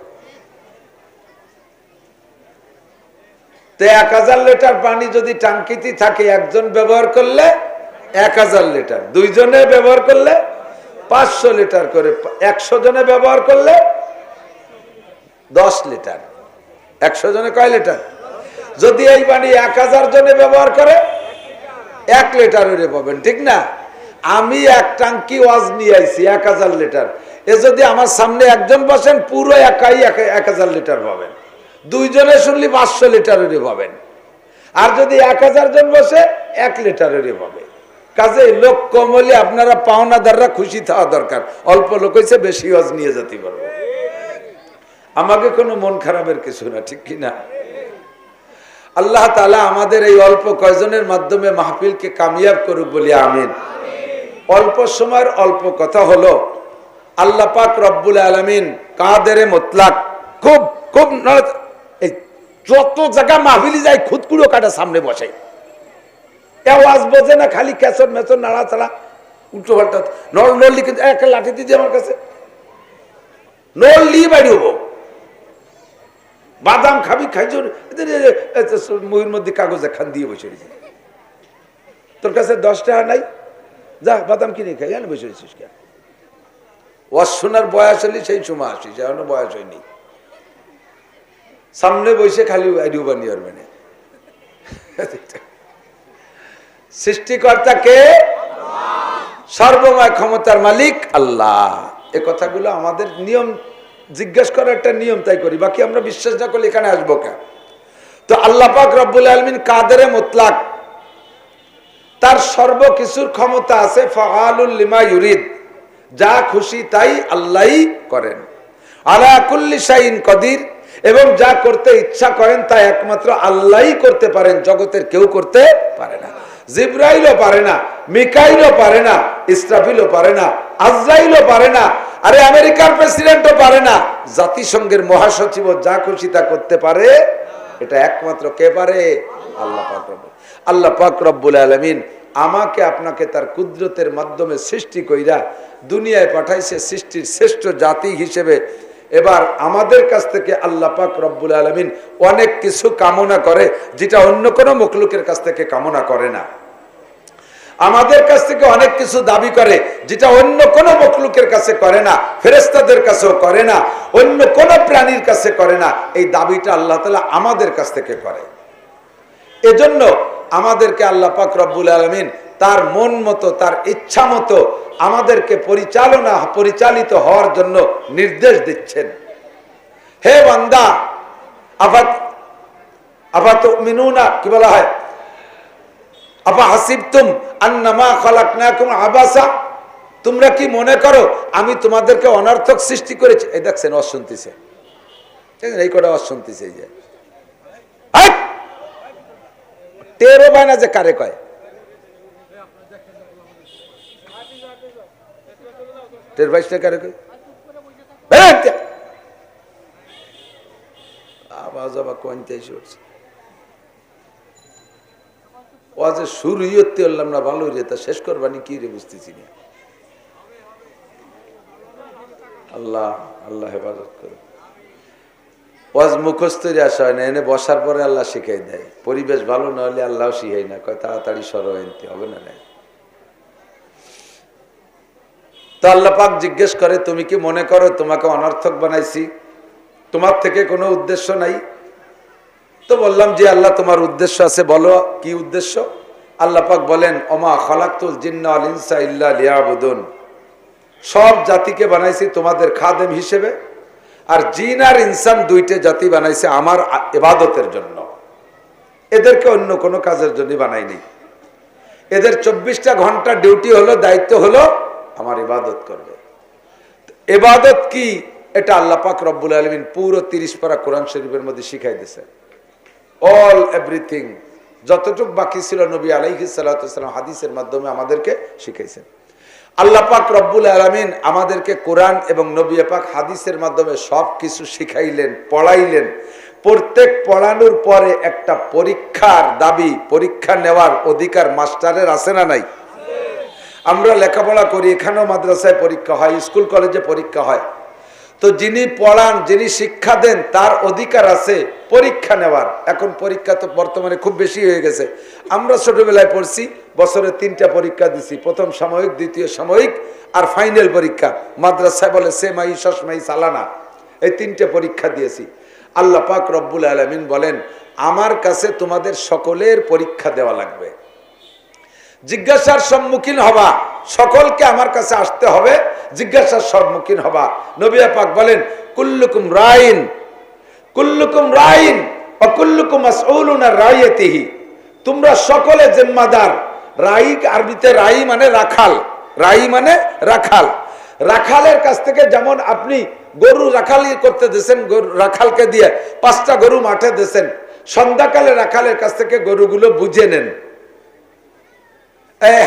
তো 1000 লিটার পানি যদি টাঙ্কিতে থাকে, একজন ব্যবহার করলে 1000 লিটার, দুইজনে ব্যবহার করলে 500 লিটার করে, 100 জনে ব্যবহার করলে 10 লিটার। 100 জনে কয় লিটার? যদি এই পানি 1000 জনে ব্যবহার করে 1 লিটার হয়ে পাবেন, ঠিক না? আমি এক টাঙ্কি ওয়াজ নিয়ে আইছি 1000 লিটার, এ যদি আমার সামনে একজন বসেন পুরো একাই 1000 লিটার পাবেন, দুইজনে শুনলি 500 লিটার হয়ে পাবেন। আর যদি 1000 জন বসে 1 লিটার হয়ে পাবে। কাজে লোক কম হলে আপনারা পাওনাদাররা খুশি থাকা দরকার। অল্প লোক হয়েছে, বেশি ওয়াজ নিয়ে যেতে পারবো, আমাকে কোনো মন খারাপের কিছু না, ঠিক কিনা? আল্লাহ তাআলা আমাদের এই অল্প কয়জনের মাধ্যমে মাহফিলকে কামিয়াব করুক বলি আমিন। অল্প সময়ের অল্প কথা হলো, আল্লাহ পাক রব্বুল আলামিন কাদেরে মুতলাক, খুব খুব এই যত জায়গা মাহফিলি যায় খুদকুড়ো কাটা সামনে বসে, আওয়াজ বোঝে না, খালি ক্যাচর মেচর নাড়াচাড়া উল্টো পাল্টা নড়লি, কিন্তু একটা লাঠি দিয়েছে আমার কাছে, নড়লি বাড়ি হবো। বাদাম খাবি, খাইছ মুহির মধ্যে কাগজ খান দিয়ে বসে রয়েছে, তোর কাছে 10 টাকা নাই, যা বাদাম কিনে খাই, এখানে বসে রয়েছিস কেন? ওয়াজ শোনার বয়স হলে সেই সময় আসিস, এখনো বয়স হয়নি। সামনে বসে খালি আইডিও বানিয়ে পারবে না। সৃষ্টিকর্তা কে? সর্বময় ক্ষমতার মালিক আল্লাহ। এ কথাগুলো আমাদের নিয়ম, জিজ্ঞেস করার একটা নিয়ম, তাই করি, বাকি আমরা বিশ্বাস না করলে এখানে আসবো কেন? তো আল্লাহ পাক রব্বুল আলামিন কাদেরে মুতলাক, তার সর্বকিছুর ক্ষমতা আছে। ফাআলুল লিমা ইউরিদ, যা খুশি তাই আল্লাহই করেন। আলা কুল্লি শাইইন কদির, এবং যা করতে ইচ্ছা করেন তা একমাত্র আল্লাহই করতে পারেন, জগতের কেউ করতে পারে না। জিবরাইলও পারে না, মিকাইলও পারে না, ইসরাফিলও পারে না, আজরাইলও পারে না, আরে আমেরিকার প্রেসিডেন্টও পারে না, জাতিসংঘের মহাসচিবও যা খুশি তা করতে পারে, এটা একমাত্র কে পারে? আল্লাহ পাক রব্বুল। আল্লাহ পাক রব্বুল আলামিন আমাকে আপনাকে তার কুদরতের মাধ্যমে সৃষ্টি কইরা দুনিয়ায় পাঠাইছে সৃষ্টির শ্রেষ্ঠ জাতি হিসেবে। এবার আমাদের কাছ থেকে আল্লাহ পাক রব্বুল আলামিন অনেক কিছু কামনা করে, যেটা অন্য কোনো মখলুকের কাছ থেকে কামনা করে না। আমাদের কাছ থেকে অনেক কিছু দাবি করে, যেটা অন্য কোনো মখলুকের কাছে করে না, ফেরেশতাদের কাছেও করে না, অন্য কোনো প্রাণীর কাছে করে না। এই দাবিটা আল্লাহ তাআলা আমাদের কাছ থেকে করে। এজন্য আমাদেরকে আল্লাহ পাক রব্বুল আলামিন তার মন মতো, তার ইচ্ছা মতো আমাদেরকে পরিচালিত হওয়ার জন্য নির্দেশ দিচ্ছেন। হে বান্দা, আফাতুমিনুনা, কি বলা হয়, আফা হাসিবতুম আন্নামা খালাকনাকুম আবাসা, তোমরা কি মনে করো আমি তোমাদেরকে অনর্থক সৃষ্টি করেছি? এই দেখছেন ওয়াজ শুনতেছে, এই কটা ওয়াজ শুনতেছে, এই যে টেরো পায় না যে কারে কয়, টের পাইস না কারে কয়, আওয়াজ আবার কোনটাই শুনছে। ওয়াজে শুরুই হতে হলাম না ভালো রে, তা শেষ করবানি কি রে বুঝতেছি না। আল্লাহ আল্লাহ হেফাজত করে। ওয়াজ মুখস্থরে আসা হয় না, এনে বসার পরে আল্লাহ শিখাই দেয়। পরিবেশ ভালো না হলে আল্লাহ শিখাই না, কয় তাড়াতাড়ি সরো, এনতে হবে না। তো আল্লাহ পাক জিজ্ঞেস করে, তুমি কি মনে করো তোমাকে অনর্থক বানাইছি? তোমার থেকে কোনো উদ্দেশ্য নাই? তো বললাম যে আল্লাহ তোমার উদ্দেশ্য আছে, বলো কি উদ্দেশ্য? আল্লাহ পাক বলেন, ওমা খালাকতুল জিন্না ওয়াল ইনসা ইল্লা লিয়াবুদুন, সব জাতিকে বানাইছি তোমাদের খাদেম হিসেবে, আর জিন আর ইনসান দুইটা জাতি বানাইছে আমার ইবাদতের জন্য। এদেরকে অন্য কোনো কাজের জন্য বানাইনি। এদের 24টা ঘন্টা ডিউটি হলো, দায়িত্ব হলো আমার ইবাদত করবে। ইবাদত কি, এটা আল্লাহ পাক রব্বুল আলামিন পুরো 30 পারা কোরআন শরীফের মধ্যে শিখাই দিয়েছে। অল এভরিথিং, যতটুকু বাকি ছিল নবী আলাইহিস সালাতু ওয়াস সালাম হাদিসের মাধ্যমে আমাদেরকে শিখাইছেন। আল্লাহ পাক রব্বুল আলামিন আমাদেরকে কোরআন এবং নবী পাক হাদিসের মাধ্যমে সব কিছু শিখাইলেন, পড়াইলেন। প্রত্যেক পড়ানোর পরে একটা পরীক্ষার দাবি, পরীক্ষা নেওয়ার অধিকার মাস্টারের আছে না নাই? আমরা লেখাপড়া করি, এখানেও মাদ্রাসায় পরীক্ষা হয়, স্কুল কলেজে পরীক্ষা হয়। তো যিনি পড়ান, যিনি শিক্ষা দেন, তার অধিকার আছে পরীক্ষা নেওয়ার। এখন পরীক্ষা তো বর্তমানে খুব বেশি হয়ে গেছে। আমরা ছোটবেলায় পড়ছি, বছরে 3টা পরীক্ষা দিছি, প্রথম সাময়িক, দ্বিতীয় সাময়িক, আর ফাইনাল পরীক্ষা। মাদ্রাসায় বলে সেমাই, শশমাই, সালানা, এই 3টে পরীক্ষা দিয়েছি। আল্লাহ পাক রব্বুল আলামিন বলেন, আমার কাছে তোমাদের সকলের পরীক্ষা দেওয়া লাগবে, জিজ্ঞাসার সম্মুখীন হবা, সকলকে আমার কাছে আসতে হবে, জিজ্ঞাসার সম্মুখীন হবা। নবী পাক বলেন, কুল্লুকুম রাইন, কুল্লুকুম রাইন ওয়া কুল্লুকুম মাসউলুন আন রাইয়াতিহি, তোমরা সকলে জিম্মাদার। রাই আরবিতে রাই মানে রাখাল, রাই মানে রাখাল। রাখালের কাছ থেকে যেমন আপনি গরু রাখালি করতে দিয়েছেন, রাখালকে দিয়ে 5টা গরু মাঠে দিয়েছেন, সন্ধ্যাকালে রাখালের কাছ থেকে গরুগুলো বুঝে নেন।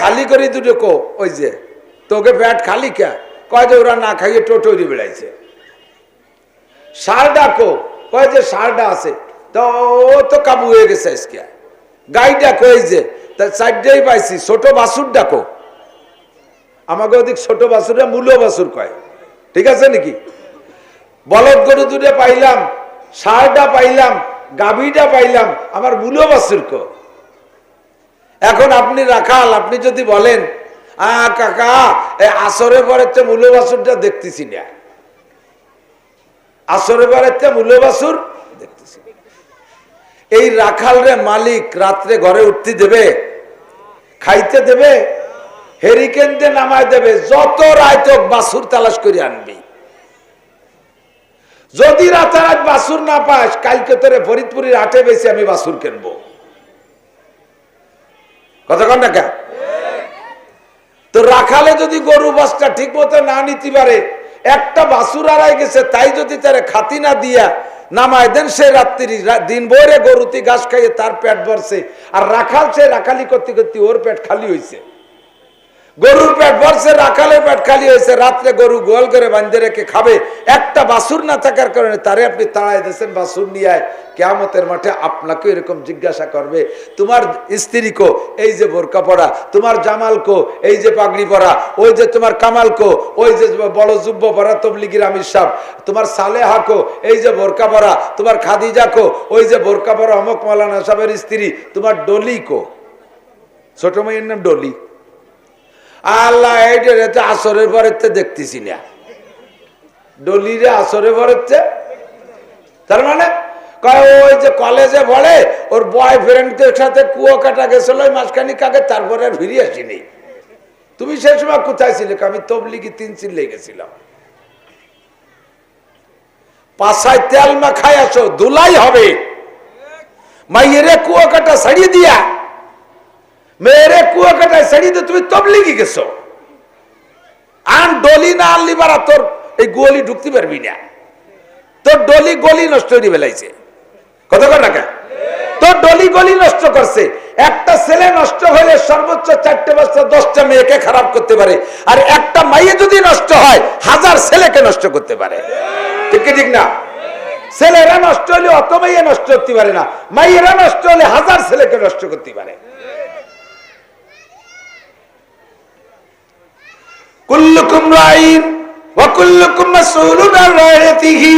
হালি করি দুটো কো, ওই যে তোকে পেট খালি কে, কয় যে ওরা না খাইয়ে টোটরি বেড়াইছে। ষাঁড় কো, কয় যে ষাঁড়টা আছে, তো ও তো কাবু হয়ে গেছে আজকে। গাইটা কই যে, তাই চারটাই পাইছি। ছোট বাছুর ডাকো, আমাকে ওদিক ছোট বাছুরা মূল বাছুর কয়, ঠিক আছে নাকি? বলদ গরু দুটো পাইলাম, ষাঁড়টা পাইলাম, গাভীটা পাইলাম, আমার মূল বাছুর কো। এখন আপনি রাখাল, আপনি যদি বলেন কাকা আসরে পরের মূল বাছুরটা দেখতেছি না, আসরে পরের মূল বাছুর দেখতেছি, এই রাখাল রে মালিক রাত্রে ঘরে উঠতে দেবে, খাইতে দেবে, হেরিকেন দিয়ে নামায় দেবে, যত রাত হোক বাছুর তালাশ করে আনবি। যদি রাতারাত বাছুর না পাস, কালকে তোরে ফরিদপুরের হাটে বেশি আমি বাছুর কিনবো। কথা কন না কেন? তো রাখালে যদি গরু বাছটা ঠিক মতো না নিতে পারে, একটা বাছুর হারাই গেছে, তাই যদি তারে খাতি না দিয়া নামায় দেন, সে রাত্রি দিন ভরে গরুতি ঘাস খাইয়ে তার পেট ভরছে, আর রাখাল সে রাখালি করতে করতে ওর পেট খালি হয়েছে। গরুর পেট ভরছে, রাখালের পেট খালি হয়েছে, রাত্রে গরু গোয়াল করে বাঁধে রেখে খাবে, একটা বাছুর না থাকার কারণে তারে আপনি তাড়াই দিয়েছেন বাছুর নিয়ে আয়। কিয়ামতের মাঠে আপনাকে এরকম জিজ্ঞাসা করবে, তোমার স্ত্রী কো, এই যে বোরকা পরা, তোমার জামাল কো, এই যে পাগড়ি পরা, ওই যে তোমার কামাল কো, ওই যে বড় জুব্ব পরা তবলিগির আমির সাহেব, তোমার সালেহা কো, এই যে বোরকা পরা, তোমার খাদিজা কো, ওই যে বোরকা পরা অমক মাওলানা সাহেবের স্ত্রী, তোমার ডলি কো, ছোট মেয়ের নাম ডলি। আল্লাহ এইটা আসরের পরের দেখতেছি না, ডলিরে আসরের পরের। তার মানে ওই যে কলেজে পড়ে, ওর বয়ফ্রেন্ডের সাথে কুয়াকাটা গেছিল মাসখানিক আগে, তারপরে আর ফিরে আসিনি। তুমি সেই সময় কোথায় ছিলে? আমি তবলিগি 3 চিল্লে গেছিলাম। পাছায় তেল মাখাই আসো, ধুলাই হবে। মাইয়েরে কুয়াকাটা ছাড়িয়ে দিয়া, মেয়েরে কুয়াকাটায় ছাড়িয়ে দিয়ে তুমি তবলিগি গেছো। আর ডলি না আনলি বারা তোর এই গোলি ঢুকতে পারবি না, তোর ডলি গলি নষ্ট করে বেলাইছে। কথা কর না কেন? তোর ডলি গলি নষ্ট করছে। একটা ছেলে নষ্ট হলে সর্বোচ্চ 4টে বাচ্চা 10টা মেয়েকে খারাপ করতে পারে, আর একটা মাইয়ে যদি নষ্ট হয় 1000 ছেলেকে নষ্ট করতে পারে। ঠিক কি ঠিক না? ছেলেরা নষ্ট হলে অত মাইয়ে নষ্ট করতে পারে না, মাইয়েরা নষ্ট হলে 1000 ছেলেকে নষ্ট করতে পারে। কুল্লুকুম রাইন ওয়া কুল্লুকুম মাসউলুন আন রাইয়াতিহি।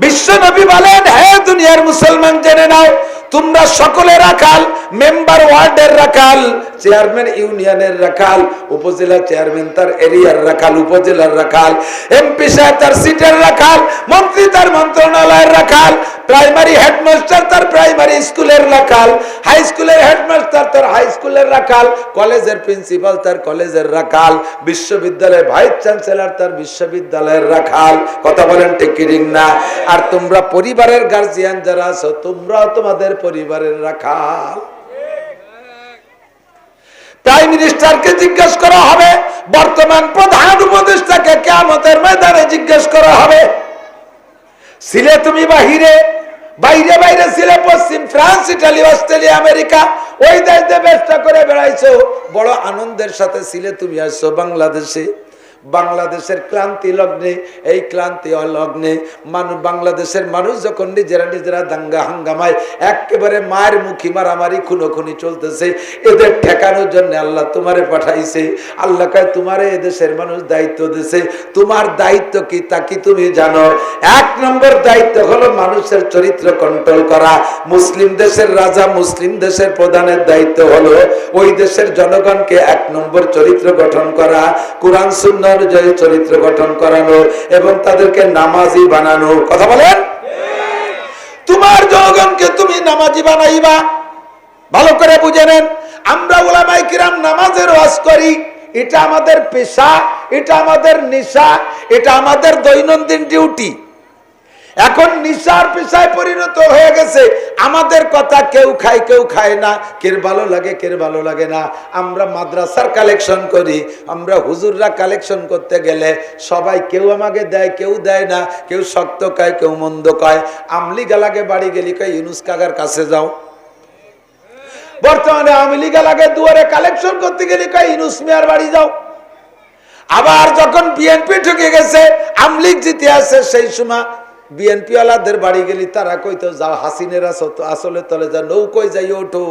বিশ্ব নবী বলেন, হে দুনিয়ার মুসলমান জেনে নাও, তোমরা সকলে রাখাল, মেম্বার ওয়ার্ডের রাখাল, চেয়ারম্যান ইউনিয়নের রাখাল, উপজেলা চেয়ারম্যান তার এরিয়ার রাখাল, উপজেলার রাখাল, এমপি সাহেব তার সিটের রাখাল, মন্ত্রী তার মন্ত্রণালয়ের রাখাল, প্রাইমারি হেডমাস্টার তার প্রাইমারি স্কুলের রাখাল, হাই স্কুলের হেডমাস্টার তার হাই স্কুলের রাখাল, কলেজের প্রিন্সিপাল তার কলেজের রাখাল, বিশ্ববিদ্যালয়ের ভাইস চ্যান্সেলর তার বিশ্ববিদ্যালয়ের রাখাল। কথা বলেন ঠিক কি না? আর তোমরা পরিবারের গার্জিয়ান যারা আছো, তোমরাও তোমাদের পরিবারের রাখাল। প্রাইম মিনিস্টারকে জিজ্ঞেস করা হবে, বর্তমান প্রধান উপদেষ্টাকে কিয়ামতের ময়দানে জিজ্ঞেস করা হবে। ছিলে তুমি বাহিরে, বাইরে বাইরে ছিলে, পশ্চিম ফ্রান্স, ইটালি, অস্ট্রেলিয়া, আমেরিকা, ওই দেশ দিয়ে ব্যবসা করে বেড়াইছো, বড় আনন্দের সাথে ছিলে তুমি আসছো বাংলাদেশে। বাংলাদেশের ক্লান্তি লগ্নে, এই ক্লান্তি লগ্নে বাংলাদেশের মানুষ যখন নিজেরা নিজেরা দাঙ্গা হাঙ্গামায় একেবারে মায়ের মুখী মারামারি খুনোখুনি চলতেছে, এদের ঠেকানোর জন্য আল্লাহ তোমারে পাঠাইছে। আল্লাহ কয় তোমারে এদেশের মানুষ দায়িত্ব দিয়েছে, তোমার দায়িত্ব কি তা কি তুমি জানো? 1 নম্বর দায়িত্ব হলো মানুষের চরিত্র কন্ট্রোল করা। মুসলিম দেশের রাজা, মুসলিম দেশের প্রধানের দায়িত্ব হলো ওই দেশের জনগণকে 1 নম্বর চরিত্র গঠন করা, কোরআন সুন্নাহ অনুযায়ী চরিত্র গঠন করানো এবং তাদেরকে নামাজি বানানো। কথা বলেন, তোমার জনগণকে তুমি নামাজি বানাইবা। ভালো করে বুঝে নেন, আমরা উলামায়ে কিরাম নামাজের ওয়াজ করি, এটা আমাদের পেশা, এটা আমাদের নেশা, এটা আমাদের দৈনন্দিন ডিউটি। এখন নিশার পেশায় পরিণত হয়ে গেছে। আমাদের কথা কেউ খায় কেউ খায় না, কের ভালো লাগে কের ভালো লাগে না। আমরা মাদ্রাসার কালেকশন করি, আমরা হুজুররা কালেকশন করতে গেলে সবাই কেউ আমাকে দেয় কেউ দেয় না, কেউ শক্ত কয় কেউ মন্দ কয়। আমলি গালাগে বাড়ি গেলি কয় ইউনুস কাকার কাছে যাও। বর্তমানে আমলি গালাগে দুয়ারে কালেকশন করতে গেলি কয় ইউনুস মিয়ার বাড়ি যাও। আবার যখন বিএনপি ঢুকে গেছে, আমলিগ জিতে আছে, সেই সময় বিএনপি ওয়ালাদের বাড়ি গেলি তারা কইতো যাও হাসিনের আসলে তলে যা নৌকোয় যাই ওঠো,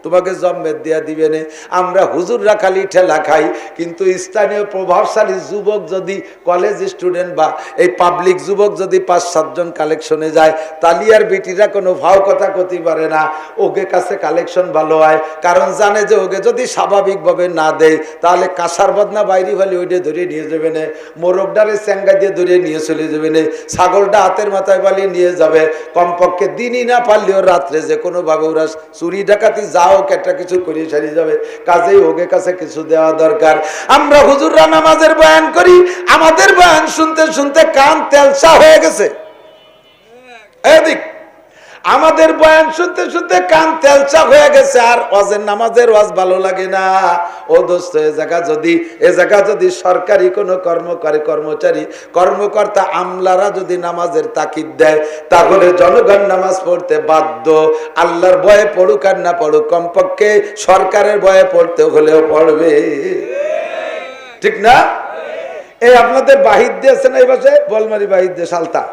তোমাকে জম্মের দিয়া দিবে না। আমরা হুজুররা খালি ঠেলা খাই, কিন্তু স্থানীয় প্রভাবশালী যুবক যদি কলেজ স্টুডেন্ট বা এই পাবলিক যুবক যদি 5-7 জন কালেকশনে যায়, তালিয়ার বিটিরা কোনো ভাও কথা কতি পারে না, ওকে কাছে কালেকশন ভালো হয়, কারণ জানে যে ওকে যদি স্বাভাবিকভাবে না দেয় তাহলে কাঁসার বদনা বাইরে ভালি ওইটা ধরে নিয়ে যাবে না, মোরগডারে চ্যাঙ্গা দিয়ে ধরে নিয়ে চলে যাবে না, ছাগলটা হাতের মাথায় বালি নিয়ে যাবে। কমপক্ষে দিনই না পারলেও রাত্রে যে কোনো ভাবে ওরা চুরি ডাকাতি যাও একটা কিছু করে সারি যাবে, কাজেই ওকে কাছে কিছু দেওয়া দরকার। আমরা হুজুররা নামাজের বয়ান করি, আমাদের বয়ান শুনতে শুনতে কান তেলসা হয়ে গেছে। এদিক আমাদের বয়ান শুনতে শুনতে কান তেলচা হয়ে গেছে, আর ওয়াজের নামাজের ওয়াজ ভালো লাগে না। ও দোস্ত, এ জায়গা যদি সরকারি কোনো কর্মচারী কর্মকর্তা আমলারা যদি নামাজের তাকিদ দেয়, তাহলে জনগণ নামাজ পড়তে বাধ্য। আল্লাহর ভয়ে পড়ুক আর না পড়ুক, কমপক্ষে সরকারের ভয়ে পড়তে হলেও পড়বে, ঠিক না? এই আপনাদের বাহির দিয়েছে না এই বছর, বলমারি বাহির দিয়ে সালতা,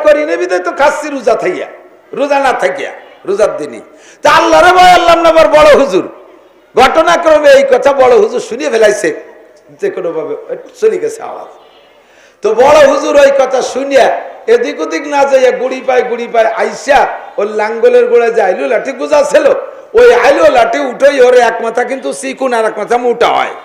করি নেবি তো খাচ্ছি রোজা থাইয়া, রোজা না থাকিয়া রোজার দিনই তা আল্লাহরে ভয় আল্লাহ নামার বড় হুজুর ঘটনাক্রমে এই কথা বড় হুজুর শুনিয়ে ফেলাইছে, যে কোনো ভাবে চলে গেছে আওয়াজ। তো বড় হুজুর ওই কথা শুনিয়া এদিক ওদিক না যাইয়া গুড়ি পায় আইসা ওর লাঙ্গলের গোড়ায় যে আইলো লাঠি গুজা ছিল, ওই আইলো লাঠি উঠেই ওর এক মাথা কিন্তু চিকুন আর এক মাথা মোটা হয়।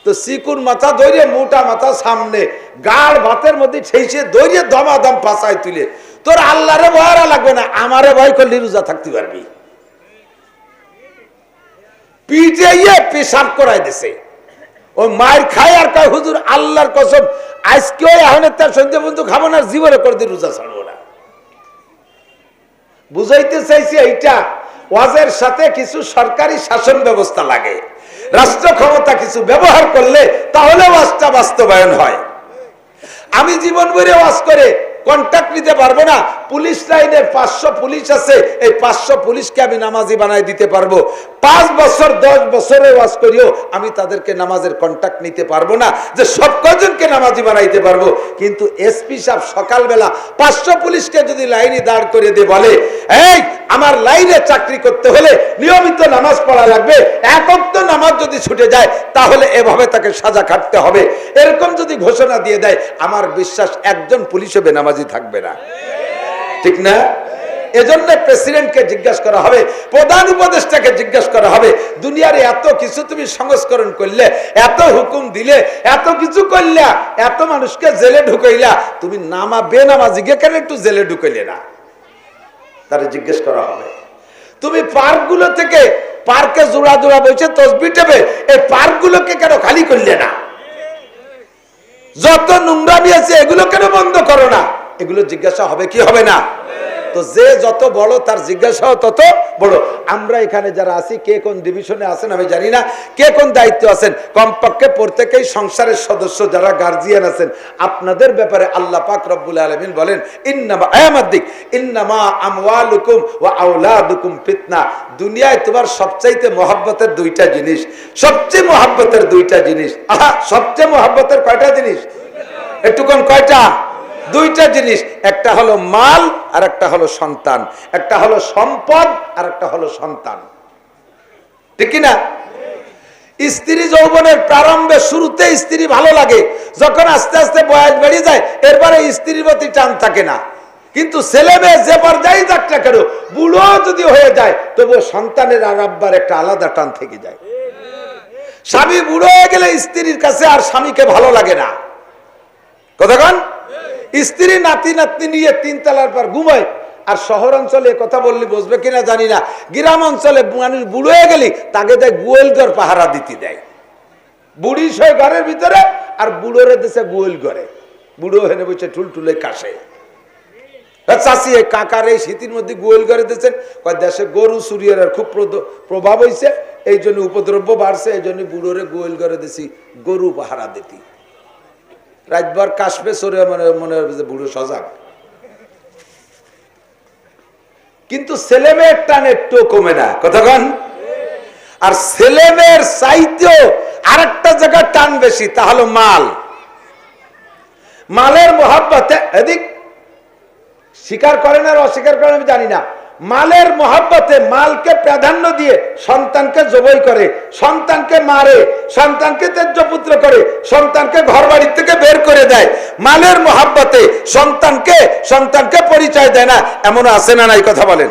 তো চিকুন মাথা ধরে মোটা মাথা সামনে গাড় ভাতের মধ্যে ঠেসে ধরে দমাদম পাশায় তুলে, তোর আল্লাহরে ভয়রা লাগবে না, আমারে ভয় করলে রোজা থাকতে পারবি। পিটিয়ে পেশাব করাই দিছে। ও মায়ের খায় আর কয় হুজুর আল্লাহর কসম আজকেও এখন তার সন্ধ্যা বন্ধু খাবো না, জীবনে করে দিয়ে রোজা ছাড়বো না। বুঝাইতে চাইছি এইটা ওয়াজের সাথে কিছু সরকারি শাসন ব্যবস্থা লাগে, রাষ্ট্র ক্ষমতা কিছু ব্যবহার করলে তাহলে ওয়াজটা বাস্তবায়ন হয়। আমি জীবন ভরে ওয়াজ করে কন্ট্যাক্ট নিতে পারবো না। পুলিশ লাইনে 500 পুলিশ আছে, এই 500 পুলিশকে আমি নামাজি বানাই দিতে পারবো। 5 বছর 10 বছরে ওয়াজ করিও আমি তাদেরকে নামাজের কন্ট্যাক্ট নিতে পারবো না যে সব কজনকে নামাজি বানাইতে পারবো। কিন্তু এসপি সাহেব সকালবেলা 500 পুলিশকে যদি লাইনে দাঁড় করে দিয়ে বলে, এই আমার লাইনে চাকরি করতে হলে নিয়মিত নামাজ পড়া লাগবে, এক ওয়াক্ত নামাজ যদি ছুটে যায় তাহলে এভাবে তাকে সাজা খাটতে হবে, এরকম যদি ঘোষণা দিয়ে দেয়, আমার বিশ্বাস একজন পুলিশও বেনামাজি থাকবে না, ঠিক না? এজন্য প্রেসিডেন্টকে জিজ্ঞাসা করা হবে, প্রধান উপদেষ্টাকে জিজ্ঞাসা করা হবে, দুনিয়ার এত কিছু তুমি সংস্করণ করলে, এত হুকুম দিলে, এত কিছু করলে, এত মানুষকে জেলে ঢুকাইলা, তুমি বেনামাজিকে কেন একটু জেলে ঢুকাইলে না? তারা জিজ্ঞেস করা হবে। তুমি পার্কগুলো থেকে, পার্কে জোড়া জোড়া বসে তসবি টেপে এই পার্কগুলোকে কেন খালি করলে না? যত নোংরামি আছে এগুলো কেন বন্ধ করো না? এগুলো জিজ্ঞাসা হবে কি হবে না? তো যে যত বড় তার জিজ্ঞাসাও তত বড়। আমরা এখানে যারা আছি, কে কোন ডিভিশনে আছেন আমি জানি না, কে কোন দায়িত্ব আছেন, কমপক্ষে প্রত্যেকেই সংসারের সদস্য যারা গার্জিয়ান আছেন, আপনাদের ব্যাপারে আল্লাহ পাক রব্বুল আলামিন বলেন ইন্নামা আমওয়ালুকুম ওয়া আওলাদুকুম ফিতনা। দুনিয়ায় তোমার সবচাইতে মহব্বতের দুইটা জিনিস, সবচেয়ে মহব্বতের দুইটা জিনিস। সবচেয়ে মহব্বতের কয়টা জিনিস? একটু কোন কয়টা? দুইটা জিনিস। একটা হলো মাল আর একটা হলো সন্তান, একটা হলো সম্পদ আর একটা হলো সন্তান, ঠিক কি না? স্ত্রী যৌবনের প্রারম্ভে শুরুতে স্ত্রী ভালো লাগে, যখন আস্তে আস্তে বয়স বেড়ে যায় এরপরে স্ত্রীর প্রতি টান থাকে না। কিন্তু ছেলে মেয়ে যে পর্যায়ে যাক না কেন, বুড়ো যদি হয়ে যায় তবুও সন্তানের আর আব্বার একটা আলাদা টান থেকে যায়। স্বামী বুড়ো হয়ে গেলে স্ত্রীর কাছে আর স্বামীকে ভালো লাগে না। কতক্ষণ স্ত্রী নাতি নাতনি নিয়ে 3 তলার পর ঘুমায়, আর শহর অঞ্চলে কথা বললে বুঝবে কিনা জানি না, গ্রাম অঞ্চলে মানুষ বুড়ো হয়ে গেলি তাকে দেয় গোয়েল ঘর পাহারা দিতে দেয়, বুড়ি সে ঘরের ভিতরে আর বুড়োরে দেশে গোয়েল ঘরে, বুড়ো হেনে বসে টুলটুলে কাশে। চাষি কাকার এই শীতের মধ্যে গোয়েল ঘরে দিয়েছেন, দেশে গরু চুরিয়ার খুব প্রভাব হয়েছে, এই জন্য উপদ্রব্য বাড়ছে, এই জন্য বুড়োরে গোয়েল ঘরে দিছি গরু পাহারা দিতি। রাতভর কাশবে সরে মনে হবে যে বুড়ো সজাগ। কিন্তু ছেলে মেয়ের টান একটু কমে না, কতক্ষণ। আর ছেলে মেয়ের চাইতেও আরেকটা জায়গায় টান বেশি, তা হলো মাল। মালের মহব্বতে এদিক স্বীকার করেন আর অস্বীকার করেন আমি জানি না, মালের মহব্বতে মালকে প্রাধান্য দিয়ে সন্তানকে জবাই করে, সন্তানকে মারে, সন্তানকে ত্যায্য পুত্র করে, সন্তানকে ঘর বাড়ি থেকে বের করে দেয়। মালের মহব্বতে সন্তানকে পরিচয় দেয় না, এমন আছে না নাই? কথা বলেন।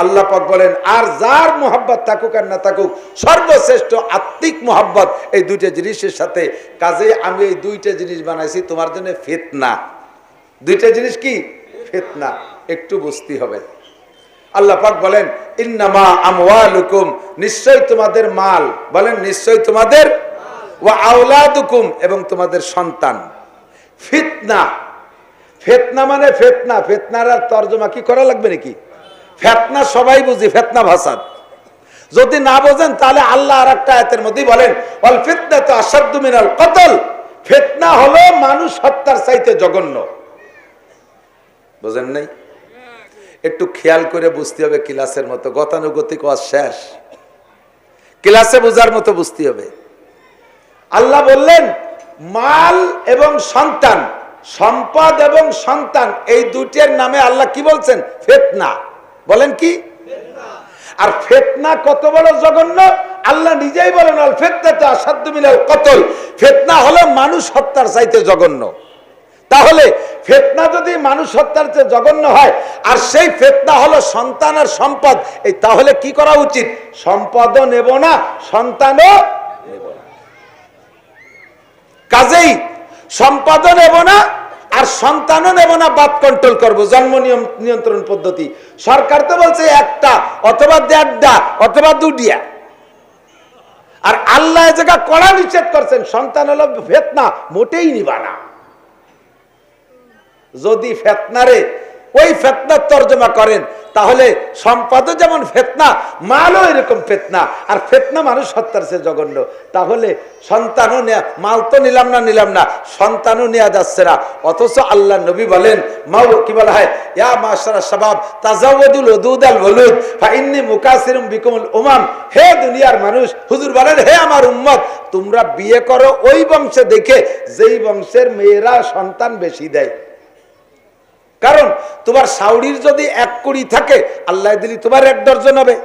আল্লাহ পাক বলেন, আর যার মহব্বত থাকুক আর না থাকুক, সর্বশ্রেষ্ঠ আত্মিক মহব্বত এই দুইটা জিনিসের সাথে। কাজে আমি এই দুইটা জিনিস বানাইছি তোমার জন্য ফিতনা। দুইটা জিনিস কি? ফিতনা। একটু বুঝতে হবে। আল্লাহ পাক বলেন ইন্নামা আমওয়ালুকুম, নিশ্চয় তোমাদের মাল, বলেন নিশ্চয় তোমাদের, ওয়া আওলাদুকুম, এবং তোমাদের সন্তান। ফিতনা। ফিতনা মানে ফিতনা, ফিতনার আর তরজমা কি করা লাগবে নাকি? ফিতনা সবাই বুঝি, ফিতনা ফাসাদ। যদি না বোঝেন তাহলে আল্লাহ আর একটা আয়াতের মধ্যে বলেন ওয়াল ফিতনাতু আশাদ্দু মিনাল কতল, ফিতনা হলো মানুষ হত্যার চাইতে জঘন্য। বোঝেন নাই? একটু খেয়াল করে বুঝতে হবে, ক্লাসের মতো গতানুগতিক ওয়াজ শেষ, ক্লাসে বোঝার মতো বুঝতে হবে। আল্লাহ বললেন মাল এবং সন্তান, সম্পদ এবং সন্তান, এই দুইটার নামে আল্লাহ কি বলছেন? ফিতনা। বলেন কি? আর ফিতনা কত বড় জঘন্য আল্লাহ নিজেই বলেন আল ফিতনাতু আশাদ্দু মিনাল কতল, ফিতনা হলো মানুষ হত্যার চাইতে জঘন্য। তাহলে ফিতনা যদি মানুষ হত্যার চেয়ে জঘন্য হয়, আর সেই ফিতনা হলো সন্তান আর সম্পদ, এই তাহলে কি করা উচিত? সম্পদও নেব না, সন্তানও নেব না। কাজেই সম্পদও নেব না আর সন্তানও নেব না, বাদ কন্ট্রোল করবো, জন্ম নিয়ন্ত্রণ পদ্ধতি। সরকার তো বলছে একটা অথবা 1.5টা অথবা 2টিয়া, আর আল্লাহ জায়গা কড়া নিষেধ করছেন সন্তান হলো ফিতনা, মোটেই নিবা না। যদি ফিতনারে ওই ফিতনার তর্জমা করেন তাহলে সম্পদও যেমন ফিতনা, মালও এরকম ফিতনা, আর ফিতনা মানুষ হত্যার চেয়ে জঘন্য। তাহলে সন্তানও নেয়া, মাল তো নিলাম না, সন্তানও নেওয়া যাচ্ছে না। অথচ আল্লাহ নবী বলেন কি বলা হয়, ইয়া মাশারা শাবাব তাজাওয়াদুল উদুদাল ওয়ালুদ ফা ইন্নী মুকাসিরুম বিকুমুল উমাম। হে দুনিয়ার মানুষ, হুজুর বলেন হে আমার উম্মত, তোমরা বিয়ে করো ওই বংশে দেখে যেই বংশের মেয়েরা সন্তান বেশি দেয়। কারণ তোমার সাউরির যদি 1 কোটি থাকে, আল্লাহ দিলি তোমার 1 ডজন হবে।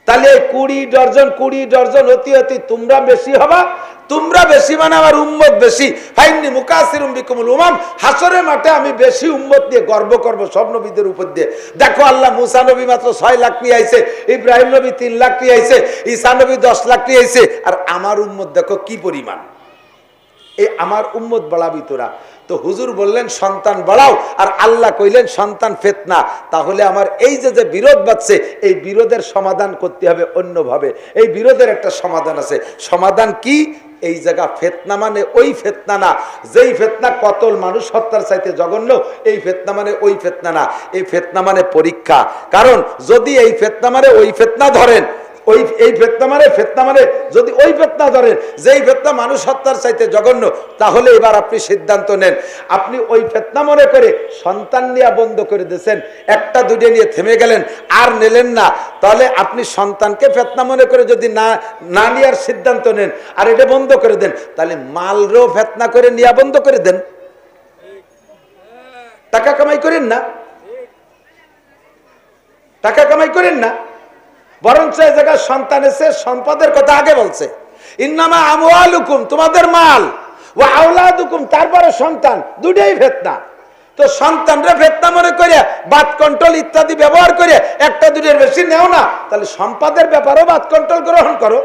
তাহলে 20 ডর্জন অতি অতি তোমরা বেশি হবা, তোমরা বেশি মানে আমার উম্মত বেশি। ফাইন্নি মুকাসিরুম বিকুমুল উমাম, হাসরের মাঠে আমি বেশি উম্মত দিয়ে গর্ব করব সব নবীদের উপর দিয়ে। দেখো আল্লাহ মুসা নবী মাত্র 6 লাখ নিয়ে আইছে, ইব্রাহিম নবী 3 লাখ নিয়ে আইছে, ঈসা নবী 10 লাখ নিয়ে আইছে, আর আমার উম্মত দেখো কি পরিমাণ। এই আমার উম্মত বাড়াবি তোরা। তো হুজুর বললেন সন্তান বাড়াও, আর আল্লাহ কইলেন সন্তান ফিতনা। তাহলে আমার এই যে বিরোধ বাড়ছে, এই বিরোধের সমাধান করতে হবে অন্যভাবে। এই বিরোধের একটা সমাধান আছে। সমাধান কি? এই জায়গা ফিতনা মানে ওই ফিতনা না যেই ফিতনা কতল মানুষ হত্যার চাইতে জঘন্য, এই ফিতনা মানে ওই ফিতনা না, এই ফিতনা মানে পরীক্ষা। কারণ যদি এই ফিতনা মানে ওই ফিতনা ধরেন, এই ফিতনা মানে যদি ওই ফিতনা ধরেন যেই ফিতনা মানুষ হত্যার চাইতে জঘন্য, তাহলে এবার আপনি সিদ্ধান্ত নেন। আপনি ওই ফিতনা মনে করে সন্তান নেওয়া বন্ধ করে দিয়েছেন, একটা দুটো নিয়ে থেমে গেলেন, আর নিলেন না। তাহলে আপনি সন্তানকে ফিতনা মনে করে যদি না নেওয়ার সিদ্ধান্ত নেন আর এটা বন্ধ করে দেন, তাহলে মালরও ফিতনা করে নেওয়া বন্ধ করে দেন। টাকা কামাই করেন না, টাকা কামাই করেন না, বরঞ্চ এই জায়গায় সন্তান এসে সম্পদের কথা আগে বলছে। ইন্নামা আমওয়ালুকুম, তোমাদের মাল, ওয়া আওলাদুকুম, তারপরে সন্তান, দুটোই ফিতনা। তো সন্তানরা ফিতনা মনে করে বাত কন্ট্রোল ইত্যাদি ব্যবহার করে একটা দুটোর বেশি নেও না, তাহলে সম্পদের ব্যাপারেও বাত কন্ট্রোল গ্রহণ করো।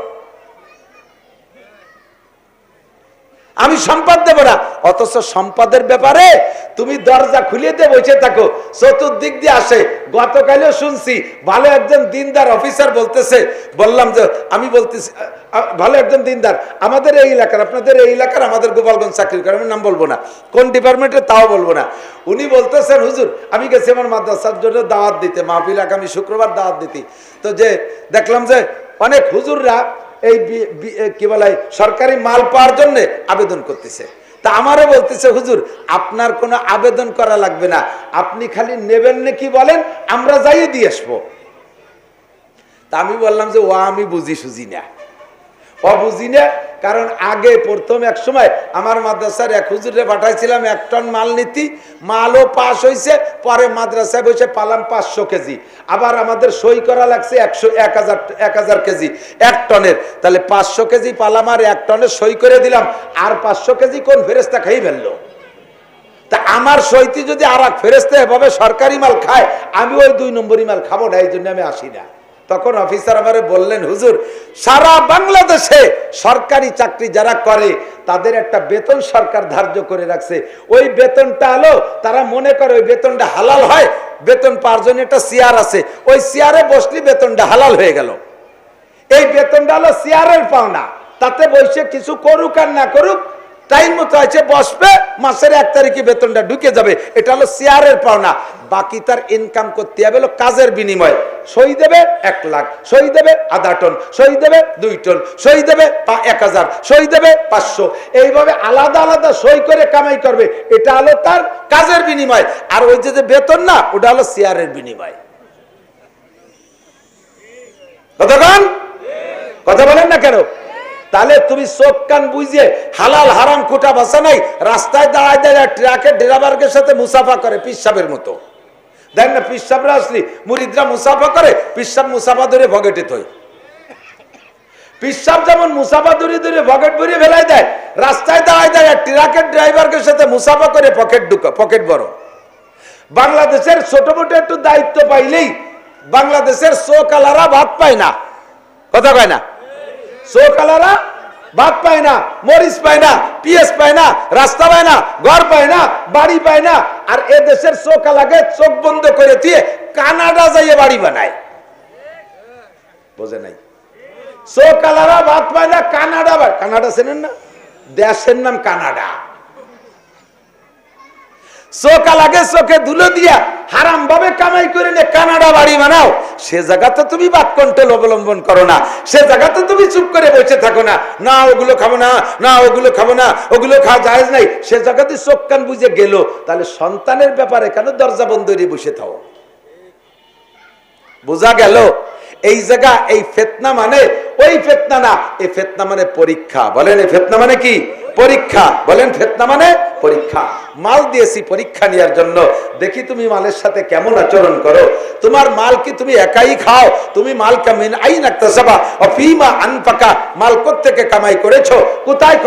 আমি সম্পদ দেব না, অথচ সম্পদের ব্যাপারে তুমি দরজা খুলে দিয়ে বসে থাকো, চতুর্দিক দিয়ে আসে। গতকালও শুনছি ভালো একজন দিনদার অফিসার বলতেছে, বললাম যে আমি বলতেছি ভালো একজন দিনদার আমাদের এই এলাকার, আপনাদের এই এলাকার, আমাদের গোপালগঞ্জ চাকরি করে, আমি নাম বলবো না, কোন ডিপার্টমেন্টে তাও বলবো না। উনি বলতেছেন হুজুর আমি গেছি আমার মাদ্রাসার জন্য দাওয়াত দিতে, মাহফিল আগামী শুক্রবার দাওয়াত দিতে। তো যে দেখলাম যে অনেক হুজুররা এই কি বলে সরকারি মাল পাওয়ার জন্য আবেদন করতেছে। তা আমারও বলতেছে হুজুর আপনার কোনো আবেদন করা লাগবে না, আপনি খালি নেবেন নাকি বলেন, আমরা যাইয়ে দিয়ে আসবো। তা আমি বললাম যে ও আমি বুঝি সুঝি না, ও বুঝি না। কারণ আগে প্রথম এক সময় আমার মাদ্রাসার এক হুজুরে পাঠাইছিলাম 1 টন মাল নীতি, মালও পাস হয়েছে, পরে মাদ্রাসায় বসে পালাম 500 কেজি, আবার আমাদের সই করা লাগছে 1000 কেজি 1 টনের। তাহলে 500 কেজি পালাম আর 1 টনের সই করে দিলাম, আর 500 কেজি কোন ফেরেস্তা খাই ফেললো? তা আমার সইতে যদি আর এক ফেরেস্তা এভাবে সরকারি মাল খায়, আমি ওই 2 নম্বরই মাল খাবো না, এই জন্য আমি আসি না। তখন অফিসার আমারে বললেন হুজুর সারা বাংলাদেশে সরকারি চাকরি যারা করে তাদের একটা বেতন সরকার ধার্য করে রাখছে, ওই বেতনটা হলো তারা মনে করে ওই বেতনটা হালাল হয়, বেতন পাওয়ার জন্য একটা চেয়ার আছে, ওই চেয়ারে বসলে বেতনটা হালাল হয়ে গেল। এই বেতনটা হলো চেয়ারের পাওনা, তাতে বসে কিছু করুক আর না করুক টাইম মতো আছে বসবে, মাসের 1 তারিখে বেতনটা ঢুকে যাবে, এটা হলো চেয়ারের পাওনা। বাকি তার ইনকাম করতে হবে হলো কাজের বিনিময়। সই দেবে 1 লাখ, সই দেবে আধা টন, সই দেবে 2 টন, সই দেবে 1000, সই দেবে 500, এইভাবে আলাদা আলাদা সই করে কামাই করবে, এটা হলো তার কাজের বিনিময়। আর ওই যে বেতন না, ওটা হলো চেয়ারের বিনিময়। কথা বলেন না কেন? তাহলে তুমি চোখ কান বুঝিয়ে হালাল হারাম কোটা বাসা নাই, রাস্তায় দাঁড়ায় দাঁড়ায় ট্রাকের ড্রাইভারের সাথে মুসাফা করে পিসাবের মতো। দেখ না পিসাবরা আসলি মুরিদরা মুসাফা করে, পিসাব মুসাফা ধরে ভগেটে থই। পিসাব যেমন মুসাফা ধরে ধরে ভগেট ভরে ফেলাই দেয়, রাস্তায় দাঁড়ায় দাঁড়ায় ট্রাকের ড্রাইভারের সাথে মুসাফা করে পকেট বড়। বাংলাদেশের ছোট মোটো একটু দায়িত্ব পাইলেই বাংলাদেশের চোকালারা ভাত পায় না, কথা কয় না? চোকালারা ভাত পায় না, মরিচ পায় না, পিএস পায় না, রাস্তা পায় না, ঘর পায় না, বাড়ি পায় না। আর এ দেশের চোকালাকে চোখ বন্ধ করে দিয়ে কানাডা যাইয়ে বাড়ি বানায়, বোঝে নাই? চোকালারা ভাত পায় না, কানাডা চেনেন না? দেশের নাম কানাডা। চোখা লাগে চোখে ধুলো দিয়া হারাম ভাবে কামাই করে নে কানাডা বাড়ি বানাও, সে জায়গাতে তুমি বাদ কন্ট্রোল অবলম্বন করো না, সে জায়গাতে তুমি চুপ করে বসে থাকো না, না ওগুলো খাবো না, না ওগুলো খাবো না, ওগুলো খাওয়া জায়েজ নাই, সে জায়গাতে চোখ কান বুঝে গেল। তাহলে সন্তানের ব্যাপারে কেন দরজা বন্ধ করে বসে থাও? বোঝা গেল? এই জায়গা এই ফিতনা মানে ওই ফিতনা না, এই ফিতনা মানে পরীক্ষা। বলেন এই ফিতনা মানে কি? পরীক্ষা। বলেন ফিতনা মানে পরীক্ষা। মাল দিয়েছি পরীক্ষা নেওয়ার জন্য, দেখি তুমি মালের সাথে কেমন আচরণ করো। তোমার মাল কি তুমি একাই খাও? তুমি মাল কামিন আইন ইকতাসাবা ওয়া ফীমা আনফাকা, মাল কোত্থেকে কামাই করেছো, কোথায়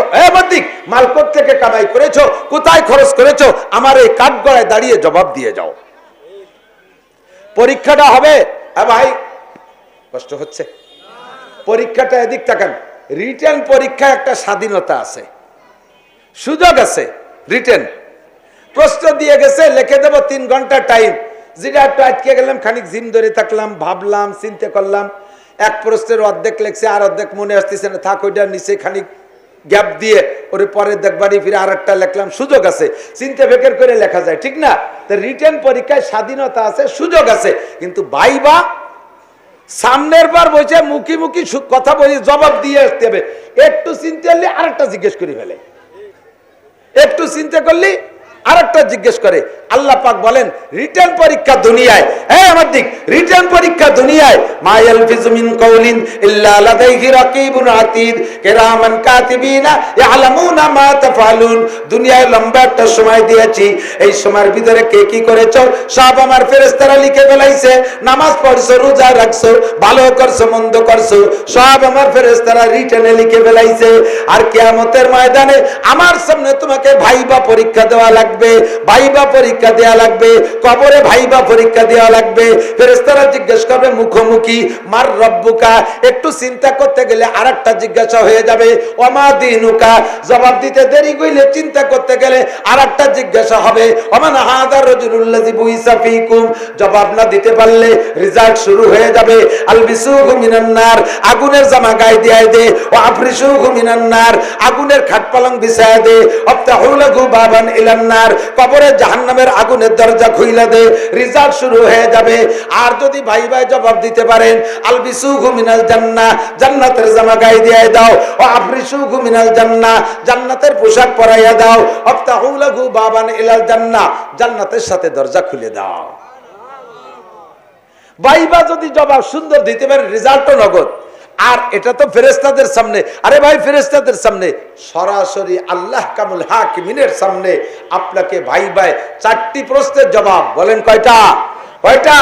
মাল কোত্থেকে কামাই করেছো, কোথায় খরচ করেছো, আমার এই কাঠগড়ায় দাঁড়িয়ে জবাব দিয়ে যাও। পরীক্ষাটা হবে। ভাই কষ্ট হচ্ছে? পরীক্ষাটা এদিক তাকান। রিটেন পরীক্ষা একটা স্বাধীনতা আছে, সুযোগ আছে। রিটেন প্রশ্ন দিয়ে গেছে, লিখে দেব 3 ঘন্টা টাইম। যেটা একটু আটকে গেলাম, খানিক জিম ধরে থাকলাম, ভাবলাম, চিন্তা করলাম, এক প্রশ্নের অর্ধেক লেখছে, আর অর্ধেক মনে আসতেছে না, থাক ওইটার নিচে খানিক গ্যাপ দিয়ে ওরে পরে দেখবারই ফিরে আর একটা লেখলাম। সুযোগ আছে, চিন্তা বেকের করে লেখা যায়, ঠিক না? তো রিটেন পরীক্ষায় স্বাধীনতা আছে, সুযোগ আছে। কিন্তু ভাইবা সামনের বার বসে মুখি মুখি কথা বলি, জবাব দিয়ে আসতে হবে। একটু চিন্তা করলে আরেকটা জিজ্ঞেস করে ফেলে, একটু চিন্তা করলি আরেকটা জিজ্ঞেস করে। আল্লাহ পাক বলেন রিটেন পরীক্ষা দুনিয়ায়, এই আমার দিক, রিটেন পরীক্ষা দুনিয়ায় মা ইয়ালফিজু মিন কাউলিন ইল্লা লাদাইহি রাকিবুন আতীদ কিরামান কাতিবিনা ইয়ালামুনা মা তাফআলুন। দুনিয়ায় লম্বা একটা সময় দিয়েছি, এই সময়ের ভিতরে কে কি করেছো সব আমার ফেরেশতারা লিখে ফেলাইছে। নামাজ পড়ছো, রোজা রাখছো, ভালো করছো, মন্দ করছো, সব আমার ফেরেশতারা রিটেনে লিখে ফেলাইছে। আর কিয়ামতের ময়দানে আমার সামনে তোমাকে ভাইবা পরীক্ষা দেওয়া লাগবে, ভাইবা পরীক্ষা দেওয়া লাগবে, কবরে ভাইবা পরীক্ষা দেওয়া লাগবে। ফেরেশতারা জিজ্ঞেস করবে মুখোমুখি, মার রব্বুকা। একটু চিন্তা করতে গেলে আরেকটা জিজ্ঞাসা হয়ে যাবে, ওমা দীনুকা। জবাব দিতে দেরি কইলে চিন্তা করতে গেলে আরেকটা জিজ্ঞাসা হবে, ওমান হাযা রাজুলুল্লাযী বুইসা ফীকুম। জবাব না দিতে পারলে রেজাল্ট শুরু হয়ে যাবে। আলবিসুহু মিনান নার, আগুনের জামা গায়ে দিয়ে দে। ওয়া আফরিসুহু মিনান নার, আগুনের খাট পালং বিছায়া দে। আফতাহু লাহু বাবান ইলান নার, কবরে জাহান্নামের আগুনের দরজা খুইলা দে। রিজাল্ট শুরু হয়ে যাবে। আর যদি ভাই ভাই জবাব দিতে পারেন, আলবিসুহু মিনাল জান্নাহ, জান্নাতের জামা গায়ে দিয়ে দাও। ও আফরিসুহু মিনাল জান্নাহ, জান্নাতের পোশাক পরাইয়া দাও। আফতাহু লাহু বাবান ইলাল জান্নাহ, জান্নাতের সাথে দরজা খুলে দাও। ভাইবা যদি জবাব সুন্দর দিতে পারে, রেজাল্টও নগদ। আর এটা তো ফেরেশতাদের সামনে। আরে ভাই ফেরেশতাদের সামনে, সরাসরি আল্লাহ কামুল হাকিমিনের সামনে আপনাকে ভাইবায় 4টি প্রশ্নের জবাব। বলেন কয়টা? কয়টা?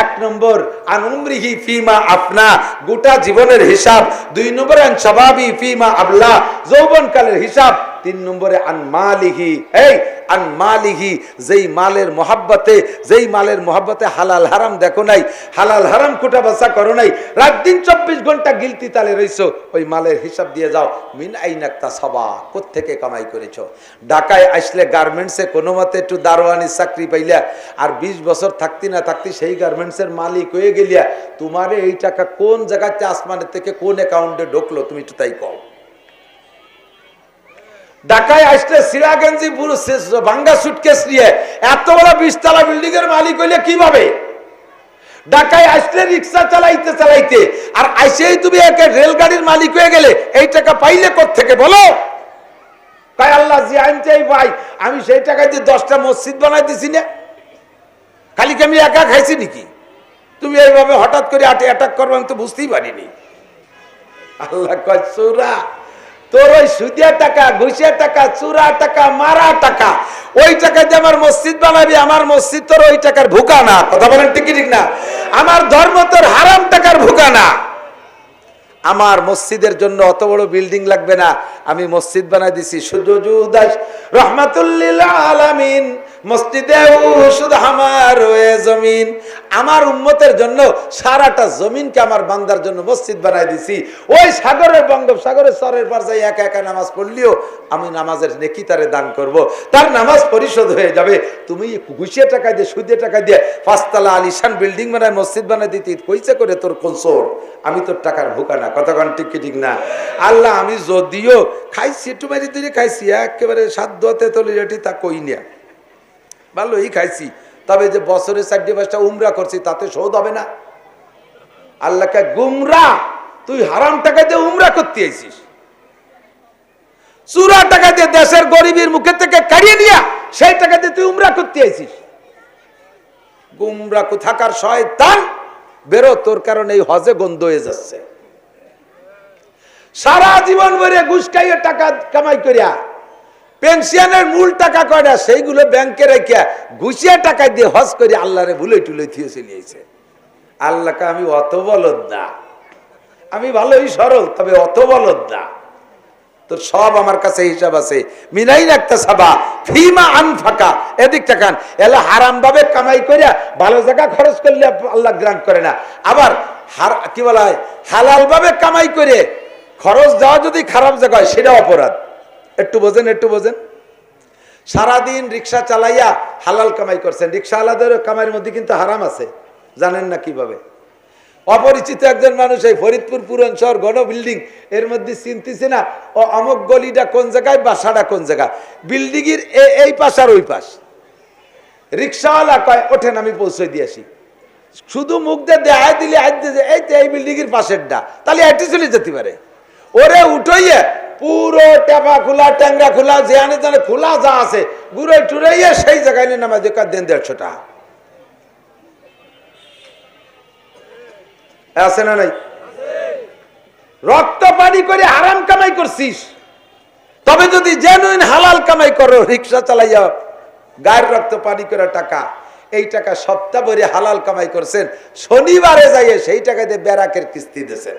1 নম্বর আন উমরিহি ফিমা আফনা, গোটা জীবনের হিসাব। 2 নম্বরে আন শাবাবি ফিমা আবলা, যৌবনকালের হিসাব। 3 নম্বরে আন মালিহি, এই আন মালিহি, যেই মালের মহাব্বতে, যেই মালের মহাব্বতে হালাল হারাম দেখো নাই, হালাল হারাম কোটা বাসা করো নাই, রাত দিন 24 ঘন্টা গিলতি তালে রইছো, ওই মালের হিসাব দিয়ে যাও। মিন আইনাক্তা সবা, কোত্থেকে কামাই করেছো। ঢাকায় আসলে গার্মেন্টসে কোনো মতে একটু দারোয়ানি চাকরি পাইলা, আর 20 বছর থাকতি না থাকতি সেই গার্মেন্টসের মালিক হয়ে গেলিয়া, তোমারে এই টাকা কোন জায়গাতে আসমানের থেকে কোন অ্যাকাউন্টে ঢুকলো, তুমি একটু তাই কও। ঢাকায় আসলে সিরাগঞ্জি পুরো ভাঙ্গা সুটকেস নিয়ে এত বড় 20 তলা বিল্ডিং এর মালিক হইলে কিভাবে? ঢাকায় আসলে রিক্সা চালাইতে চালাইতে, আর আইসেই তুমি একটা রেলগাড়ির মালিক হয়ে গেলে, এই টাকা পাইলে কোত্থেকে বলো? তাই আল্লাহ জি আনতেই ভাই, আমি সেই টাকা দিয়ে 10টা মসজিদ বানাই দিছি না, খালি কি আমি একা খাইছি নাকি? তুমি এইভাবে হঠাৎ করে অ্যাটাক করবো আমি তো বুঝতেই পারিনি। আল্লাহ কয় চোরা, তোর ওই সুদিয়া টাকা, ঘুষিয়া টাকা, চুরা টাকা, মারা টাকা, ওই টাকা দিয়ে আমার মসজিদ বানাবি। আমার মসজিদ তোর ওই টাকার ভুকা না। কথা বলেন ঠিক ঠিক না? আমার ধর্ম তোর হারাম টাকার ভুকা না। আমার মসজিদের জন্য অত বড় বিল্ডিং লাগবে না, আমি মসজিদ বানাই দিছি। সুজুদ রহমাতুল লিল আলামিন, মসজিদে শুধ আমার ওয়ে জমিন। আমার উম্মতের জন্য সারাটা জমিনকে আমার বান্দার জন্য মসজিদ বানাই দিছি। ওই সাগরের বঙ্গোপসাগরের সরের পার যাই একা একা নামাজ পড়লিও আমি নামাজের নেকি তারে দান করব, তার নামাজ পরিশোধ হয়ে যাবে। তুমি ঘুষিয়ে টাকা দিয়ে, সুদে টাকা দিয়ে 5 তলা আলিশান বিল্ডিং বানায় মসজিদ বানাই দিতি, কইছে করে তোর কোন চোর? আমি তোর টাকার ভুকা না। কতক্ষণ ঠিক কি ঠিক না? আল্লাহ আমি যদিও খাইছি, একটু মারি দিয়ে খাইছি, একেবারে সাধ্য হতে তোলে এটি তা কই না, ভালোই খাইছি। তবে যে বছরে 4-5টা উমরা করছি, তাতে শোধ হবে না। আল্লাহকে গুমরা, তুই হারাম টাকা দিয়ে উমরা করতে আইছিস, চুরা টাকা দিয়ে দেশের গরিবের মুখে থেকে কাড়িয়ে নিয়া সেই টাকা দিয়ে তুই উমরা করতে আইছিস। গুমরা কোথাকার শয়তান, বেরো, তোর কারণে এই হজে গন্ধ হয়ে যাচ্ছে। সারা জীবন ভরে ঘুষ খাইয়ে টাকা কামাই করিয়া পেনশনের মূল টাকা কয়টা সেইগুলো ব্যাংকে রেখে ঘুষিয়া টাকা দিয়ে হজ করে আল্লাহরে ভুলে টুলে থিয়ে চলিয়েছে। আল্লাহকে আমি অত বলদ না, আমি ভালোই সরল, তবে অত বলদ না। তোর সব আমার কাছে হিসাব আছে। মিনাই রাখতে সাবা ফিমা আনফাকা, এদিক টাকান এলে হারাম ভাবে কামাই করিয়া ভালো জায়গা খরচ করলে আল্লাহ গ্রান্ট করে না। আবার কি বলা হয়, হালাল ভাবে কামাই করে খরচ দেওয়া যদি খারাপ জায়গা হয় সেটা অপরাধ। একটু বোঝেন, একটু বোঝেন। সারাদিন রিক্সা চালাইয়া হালাল কামাই করছেন, রিক্সা আলাদের কামাইয়ের মধ্যে কিন্তু হারাম আছে, জানেন না কিভাবে? অপরিচিত একজন মানুষ এই ফরিদপুর পুরান শহর ঘন বিল্ডিং এর মধ্যে চিনতেছে না ও অমুক গলিটা কোন জায়গায়, বাসাটা কোন জায়গা, বিল্ডিং এর এই পাশ আর ওই পাশ। রিক্সাওয়ালা কয় ওঠেন আমি পৌঁছে দিয়েছি, শুধু মুখ দিয়ে দেখাই দিলে এই তো এই বিল্ডিং এর পাশেরটা, তাহলে এটি চলে যেতে পারে। ওরে উঠাইয়ে পুরো টেপা খোলা ট্যাংরা খোলা যেখানে জানে খোলা যা আছে ঘুরে টুরাইয়ে সেই জায়গায় নিয়ে নামাজ দেন 150 টাকা। আছে না নাই? রক্ত পানি করে হারাম কামাই করছিস, তবে যদি জেনুইন হালাল কামাই করো, রিক্সা চালাইয়া গায়ের রক্ত পানি করে টাকা, এই টাকা সপ্তাহ ভরে হালাল কামাই করছেন, শনিবারে যাইয়ে সেই টাকা দিয়ে ব্যারাকের কিস্তি দিয়েছেন।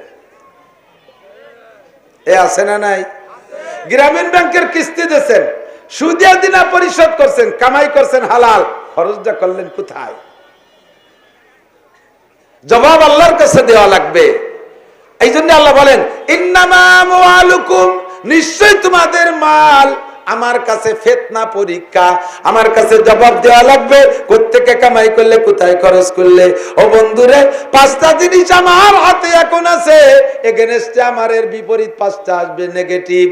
এ আছে না নাই? গ্রামীণ ব্যাংকের কিস্তি দিয়েছেন, সুদের দিনা পরিশোধ করছেন, কামাই করছেন হালাল, খরচটা করলেন কোথায়? জবাব আল্লাহর কাছে দেওয়া লাগবে। এই জন্য আল্লাহ বলেন ইন্নামা আমওয়ালুকুম, নিশ্চয় তোমাদের মাল আমার কাছে ফিতনা, পরীক্ষা, আমার কাছে জবাব দেওয়া লাগবে। কোত্থেকে কামাই করলে, কোথায় খরচ করলে। ও বন্ধুরে, 5টা জিনিস আমার হাতে এখন আছে, এগেনস্টে আমার এর বিপরীত 5টা আসবে নেগেটিভ।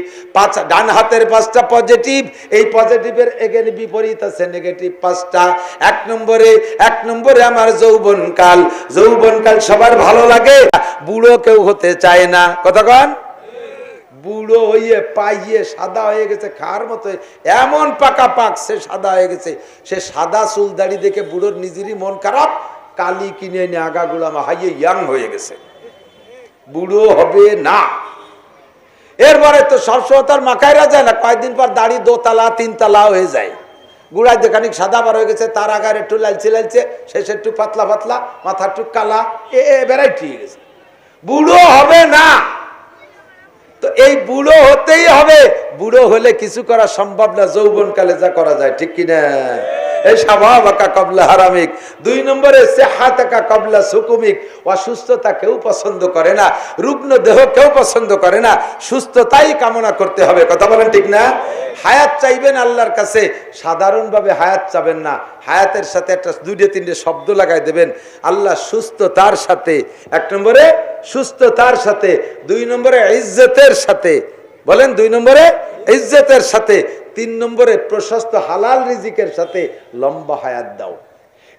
ডান হাতের 5টা পজিটিভ, এই পজিটিভের এগেন বিপরীত আছে নেগেটিভ 5টা। এক নম্বরে আমার যৌবনকাল। যৌবনকাল সবার ভালো লাগে, বুড়ো কেউ হতে চায় না। কতক্ষণ বুড়ো হইয়ে পাইয়ে সাদা হয়ে গেছে, খার মতো এমন পাকা পাকছে, সাদা হয়ে গেছে। সে সাদা চুল দাড়ি দেখে বুড়োর নিজেরই মন খারাপ, কালি কিনে এনে আগা গুলামা হাইয়ে ইয়াং হয়ে গেছে, বুড়ো হবে না। এরপরে তো সবসময় তার মাখাইরা যায় না, কয়েকদিন পর দাড়ি 2 তালা 3 তালা হয়ে যায়। গুড়ায় দেখানিক সাদা বার হয়ে গেছে, তার আগার একটু লালচে লালচে, শেষে একটু পাতলা পাতলা, মাথা একটু কালা, ভ্যারাইটি হয়ে গেছে, বুড়ো হবে না। তো এই বুড়ো হতেই হবে, বুড়ো হলে কিছু করা সম্ভব না, যৌবনকালে যা করা যায়, ঠিক কিনা? এই শাবাবাকা কবলা হারামিক। 2 নম্বরে সিহাতাকা কবলা সুকুমিক, অসুস্থতা কেউ পছন্দ করে না, রুগ্ন দেহ কেউ পছন্দ করে না, সুস্থতাই কামনা করতে হবে। কথা বলেন ঠিক না? হায়াত চাইবেন আল্লাহর কাছে, সাধারণভাবে হায়াত চাবেন না, হায়াতের সাথে একটা 2-3টে শব্দ লাগাই দেবেন। আল্লাহ সুস্থতার সাথে, 1 নম্বরে সুস্থতার সাথে, 2 নম্বরে ইজ্জতের সাথে, বলেন 2 নম্বরে ইজ্জতের সাথে, 3 নম্বরে প্রশস্ত হালাল রিজিকের সাথে লম্বা হায়াত দাও।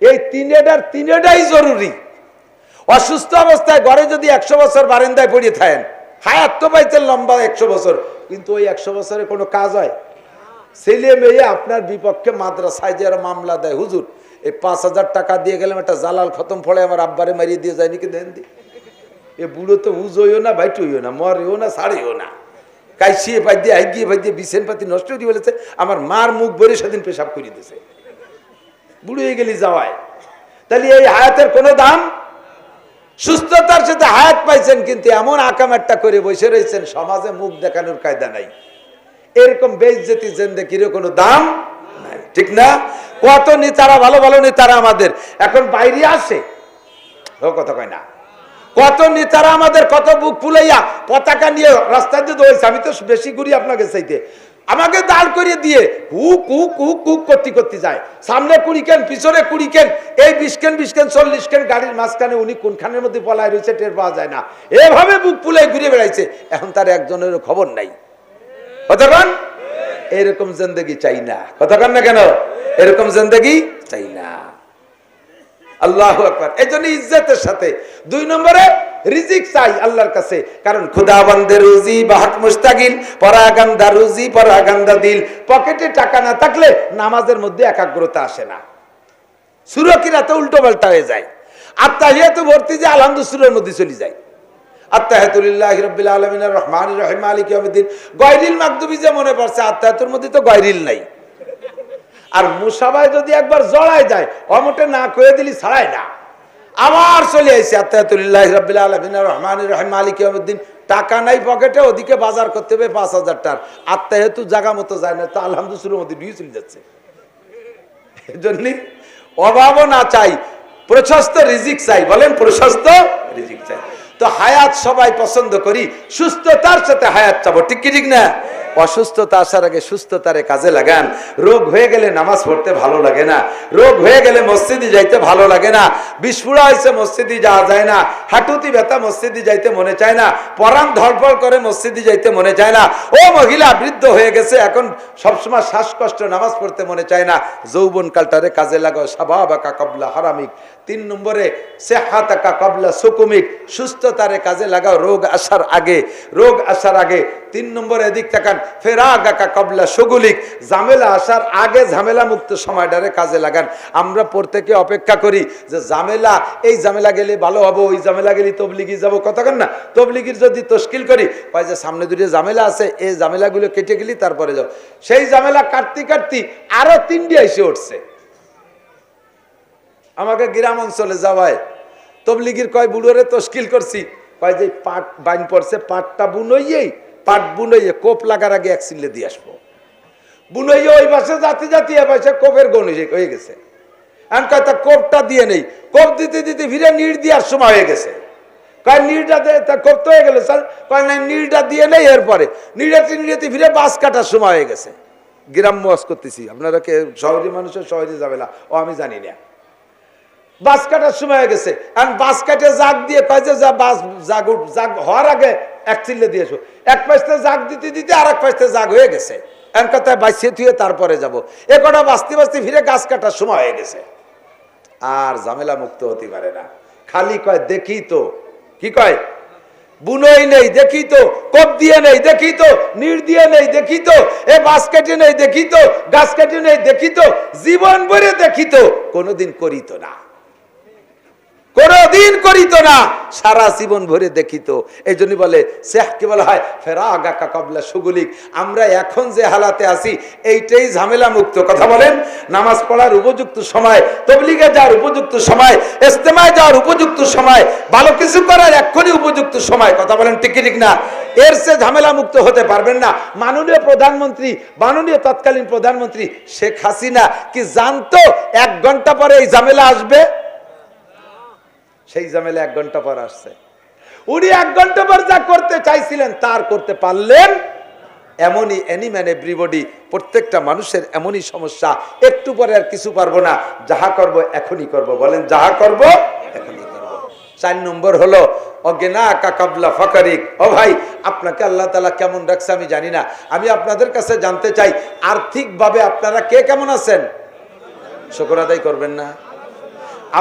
এই তিনটাই জরুরি। অসুস্থ অবস্থায় ঘরে যদি 100 বছর বারান্দায় পড়ে থাকেন, হায়াত তো পাইছেন লম্বা 100 বছর, কিন্তু ওই 100 বছরে কোনো কাজ হয়? ছেলে মেয়ে আপনার বিপক্ষে মাদ্রাসায় যে মামলা দেয়, হুজুর এই 5000 টাকা দিয়ে গেলাম, একটা জালাল খতম পড়ে আমার আব্বারে মারিয়ে দিয়ে যায় নাকি, দেন দি। এ বুড়ো তো হুজ হইও না, বাইট হইও না, মরেও না, ছাড়িও না, কাইসিয়ে পাই দিয়ে হাইগিয়ে পাই দিয়ে বিছেন পাতি নষ্ট করে বলেছে, আমার মার মুখ ভরে সেদিন পেশাব করে দিয়েছে, বুড়ো হয়ে গেলি যাওয়ায়। তাহলে এই হায়াতের কোনো দাম? সুস্থতার সাথে হায়াত পাইছেন, কিন্তু এমন আকাম একটা করে বসে রয়েছেন, সমাজে মুখ দেখানোর কায়দা নাই। এরকম বেইজ্জতি জিন্দেগির কোনো দাম নাই, ঠিক না? কত নেতারা, ভালো ভালো নেতারা আমাদের এখন বাইরে আসে, ও কথা কয় না, কত নেতারা আমাদের কত বুক ফুলাইয়া পতাকা নিয়ে রাস্তা দিয়ে দৌড়েছে। আমি তো বেশি ঘুরি আপনাকে চাইতে, আমাকে দাঁড় করিয়ে দিয়ে হুক হুক হুক হুক করতে করতে যায়, সামনে 20 কেন, পিছনে 20 কেন, এই 20 কেন 40 কেন গাড়ির মাঝখানে উনি কোনখানের মধ্যে পলায় রয়েছে টের পাওয়া যায় না, এভাবে বুক ফুলাই ঘুরে বেড়াইছে। এখন তার একজনেরও খবর নাই। কতক্ষণ? এরকম জিন্দেগি চাই না। কতক্ষণ না কেন? এরকম জিন্দেগি চাই না। আল্লাহু আকবার। এজন্য ইজ্জতের সাথে 2 নম্বরে রিজিক চাই আল্লাহর কাছে, কারণ খুদাবন্দের রুজি বাহাক মুস্তাকিল, পরাগান্দা রুজি পরাগান্দা দিল। পকেটে টাকা না থাকলে নামাজের মধ্যে একাগ্রতা আসে না, সূরা কিরাতে উল্টো পাল্টা হয়ে যায়। আত্তাহিয়াতু ভর্তি যে আলহামদুলিল্লাহর মধ্যে চলে যায়। আত্তাহিয়াতুলিল্লাহি রাব্বিল আলামিন আর রহমানির রহিম মালিকি ইয়াউমিদ্দিন, গায়রিল মাগদুবি যে মনে পড়ছে, আত্তাহিয়াতুর মধ্যে তো গায়রিল নাই। আর মুসাবায় যদি একবার জড়ায় যায়, অমটে না কয়ে দিলি ছাড়ায় না, আবার চলে আইছে আত্তাহিয়াতুলিল্লাহি রাব্বিল আলামিন আর রহমানির রহিম মালিকি ইয়াউমিদ্দিন। টাকা নাই পকেটে, ওদিকে বাজার করতে হবে 5,000 টাকার, আত্তাহিয়াতু জায়গা মতো যায় না, তো আলহামদুলিল্লাহর মধ্যে দিয়ে চলে যাচ্ছে। এজন্য অভাবও না চাই, প্রশস্ত রিজিক চাই। বলেন প্রশস্ত রিজিক চাই। তো হায়াত সবাই পছন্দ করি, সুস্থতার সাথে হায়াত চাবো, ঠিক কি ঠিক না? অসুস্থতা আসার আগে সুস্থতারে কাজে লাগান। রোগ হয়ে গেলে নামাজ পড়তে ভালো লাগে না, রোগ হয়ে গেলে মসজিদে যাইতে ভালো লাগে না, বিস্ফোরা হয়েছে মসজিদে যাওয়া যায় না, হাঁটুতি ব্যথা মসজিদে যাইতে মনে চায় না, পরাণ ধরফড় করে মসজিদে যাইতে মনে চায় না। ও মহিলা বৃদ্ধ হয়ে গেছে, এখন সবসময় শ্বাসকষ্ট, নামাজ পড়তে মনে চায় না। যৌবন কালটারে কাজে লাগাও, শাবাবাকা ক্বাবলা হারামিক। 3 নম্বরে সিহহাতাকা ক্বাবলা সুকুমিক, সুস্থতারে কাজে লাগাও রোগ আসার আগে, রোগ আসার আগে। 3 নম্বরে এদিক তাকান, ফেরাগাকা ক্বাবলা শুগুলিক, ঝামেলা আসার আগে ঝামেলা মুক্ত সময়টারে কাজে লাগান। আমরা প্রত্যেকে অপেক্ষা করি যে ঝামেলা, এই ঝামেলা গেলে ভালো হবো, ওই ঝামেলা গেলে তবলিগি যাবো, কথা কন না? তবলিগির যদি তশকিল করি, কয় যে সামনে দুটো ঝামেলা আছে, এই ঝামেলাগুলো কেটে গেলি তারপরে যাও। সেই ঝামেলা কাটতে কাটতে আরো 3টি এসে উঠছে। আমাকে গ্রাম অঞ্চলে যাওয়ায় তবলিগির কয় বুড়োরে তশকিল করছি, কয় যে পাট বাইন পড়ছে, পাটটা বুনইয়েই, পাট বুনইয়ে কোপ লাগার আগে এক সিলে দিয়ে আসবো। বুনইয়ে ওই পাশে জাতি জাতি এ পাশে কোপের গণ হয়ে গেছে। এখন কয় তা কোপটা দিয়ে নেই, কোপ দিতে দিতে ফিরে নিড় দেওয়ার সময় হয়ে গেছে। কয় নিড়টা তা কোপ তো হয়ে গেল স্যার, কয় না নিড়টা দিয়ে নেই, এরপরে নিড়াতে নিড়াতে ফিরে বাস কাটার সময় হয়ে গেছে। গ্রাম ওয়াজ করতেছি, আপনারা কে শহরের মানুষের সহজে যাবে না, ও আমি জানি না। বাস কাটার সময় হয়ে গেছে, এখন বাস কাটে জাগ দিয়ে কয় যে যা বাস জাগ জাগ হওয়ার আগে এক চিল্লে দিয়েছো, এক পাশে জাগ দিতে দিতে আর এক পাশে জাগ হয়ে গেছে। এখন কথায় বাঁচিয়ে থুয়ে তারপরে যাবো, এ কটা বাঁচতে বাঁচতে ফিরে গাছ কাটার সময় হয়ে গেছে। আর ঝামেলা মুক্ত হতে পারে না, খালি কয় দেখি তো, কি কয়, বুনই নেই দেখি তো, কোপ দিয়ে নেই দেখি তো, নিড় দিয়ে নেই দেখি তো, এ বাস কেটে নেই দেখি তো, গাছ কেটে নেই দেখি তো, জীবন ভরে দেখি তো, কোনোদিন করিত না, কোনদিন করিত না, সারা জীবন ভরে দেখিত। এই জন্য বলে শেখকে বলা হয় ফেরাগাকা ক্বাবলা শুগুলিক। আমরা এখন যে হালাতে আছি এইটাই ঝামেলা মুক্ত, কথা বলেন। নামাজ পড়ার উপযুক্ত সময়, তবলিগে যাওয়ার উপযুক্ত সময়, ইজতেমায় যাওয়ার উপযুক্ত সময়, ভালো কিছু করার এক্ষুনি উপযুক্ত সময়, কথা বলেন ঠিক ঠিক না? এর সে ঝামেলা মুক্ত হতে পারবেন না। মাননীয় প্রধানমন্ত্রী, মাননীয় তৎকালীন প্রধানমন্ত্রী শেখ হাসিনা কি জানতো 1 ঘন্টা পরে এই ঝামেলা আসবে? সেই ঝামেলা 1 ঘন্টা পর আসছে। উনি 1 ঘন্টা পর যা করতে চাইছিলেন তার করতে পারলেন। এমনই এনিম্যান এভরিবডি, প্রত্যেকটা মানুষের এমনই সমস্যা, একটু পরে আর কিছু পারবো না, যাহা করব এখনই করব। বলেন যাহা করব এখনই করব। 4 নম্বর হলো অগেনা কাকাবলা ফাকারিক। ও ভাই, আপনাকে আল্লাহ তাআলা কেমন রাখছে আমি জানি না, আমি আপনাদের কাছে জানতে চাই আর্থিকভাবে আপনারা কে কেমন আছেন? শুকর আদায় করবেন না?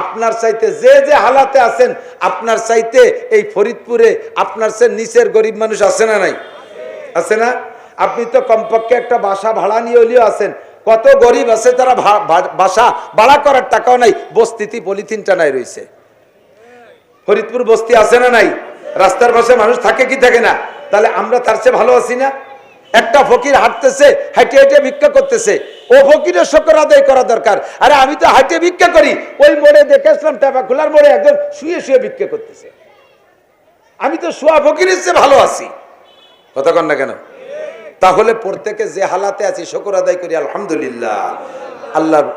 আপনার চাইতে যে যে হালাতে আছেন, আপনার চাইতে এই ফরিদপুরে আপনার চেয়ে নিচের গরিব মানুষ আছে না নাই? আছে না? আপনি তো কমপক্ষে একটা বাসা ভাড়া নিয়ে হলেও আছেন। কত গরিব আছে তারা বাসা ভাড়া করার টাকাও নাই, বস্তিতে পলিথিন টানায় রয়েছে। ফরিদপুর বস্তি আছে না নাই? রাস্তার পাশে মানুষ থাকে কি থাকে না? তাহলে আমরা তার চেয়ে ভালো আছি না? একটা ফকির হাঁটতেছে, হাঁটে হাঁটে ভিক্ষা করতেছে, ও ফকিরের শুকর আদায় করা দরকার। আরে আমি তো হাঁটে ভিক্ষা করি, ওই মোড়ে দেখেছিলাম টাকা খোলার মোড়ে একজন শুয়ে শুয়ে ভিক্ষা করতেছে, আমি তো শুয়া ফকিরের চেয়ে ভালো আছি, কথা কন না কেন? তাহলে প্রত্যেকে যে হালাতে আছি শুকর আদায় করি আলহামদুলিল্লাহ।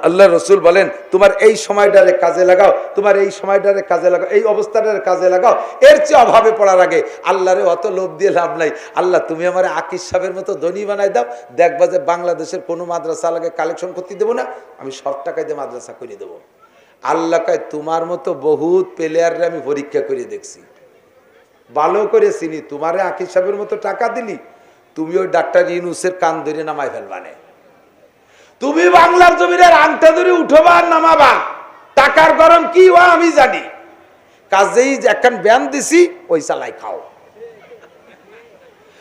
আল্লাহ রসুল বলেন তোমার এই সময়টারে কাজে লাগাও, তোমার এই সময়টারে কাজে লাগাও, এই অবস্থাটারে কাজে লাগাও। এর চেয়ে অভাবে পড়ার আগে আল্লাহরে অত লোভ দিয়ে লাভ নাই। আল্লাহ তুমি আমার আকিস সাহেবের মতো ধনী বানাই দাও, দেখবা যে বাংলাদেশের কোনো মাদ্রাসা লাগে কালেকশন করতে দেবো না, আমি সব টাকায় দিয়ে মাদ্রাসা করে দেবো। আল্লাহ কয় তোমার মতো বহুত প্লেয়াররে আমি পরীক্ষা করে দেখছি, ভালো করে চিনি, তোমারে আকিস সাহেবের মতো টাকা দিলি, তুমি ওই ডাক্তার ইউনূসের কান ধরে নামাই ফেলবানে। তুমি বাংলার জমিনের আংটা ধরে উঠবা আর নামাবা, টাকার গরম কি ও আমি জানি। কাজেই একখান ব্যান দিছি ওই চালাই খাও,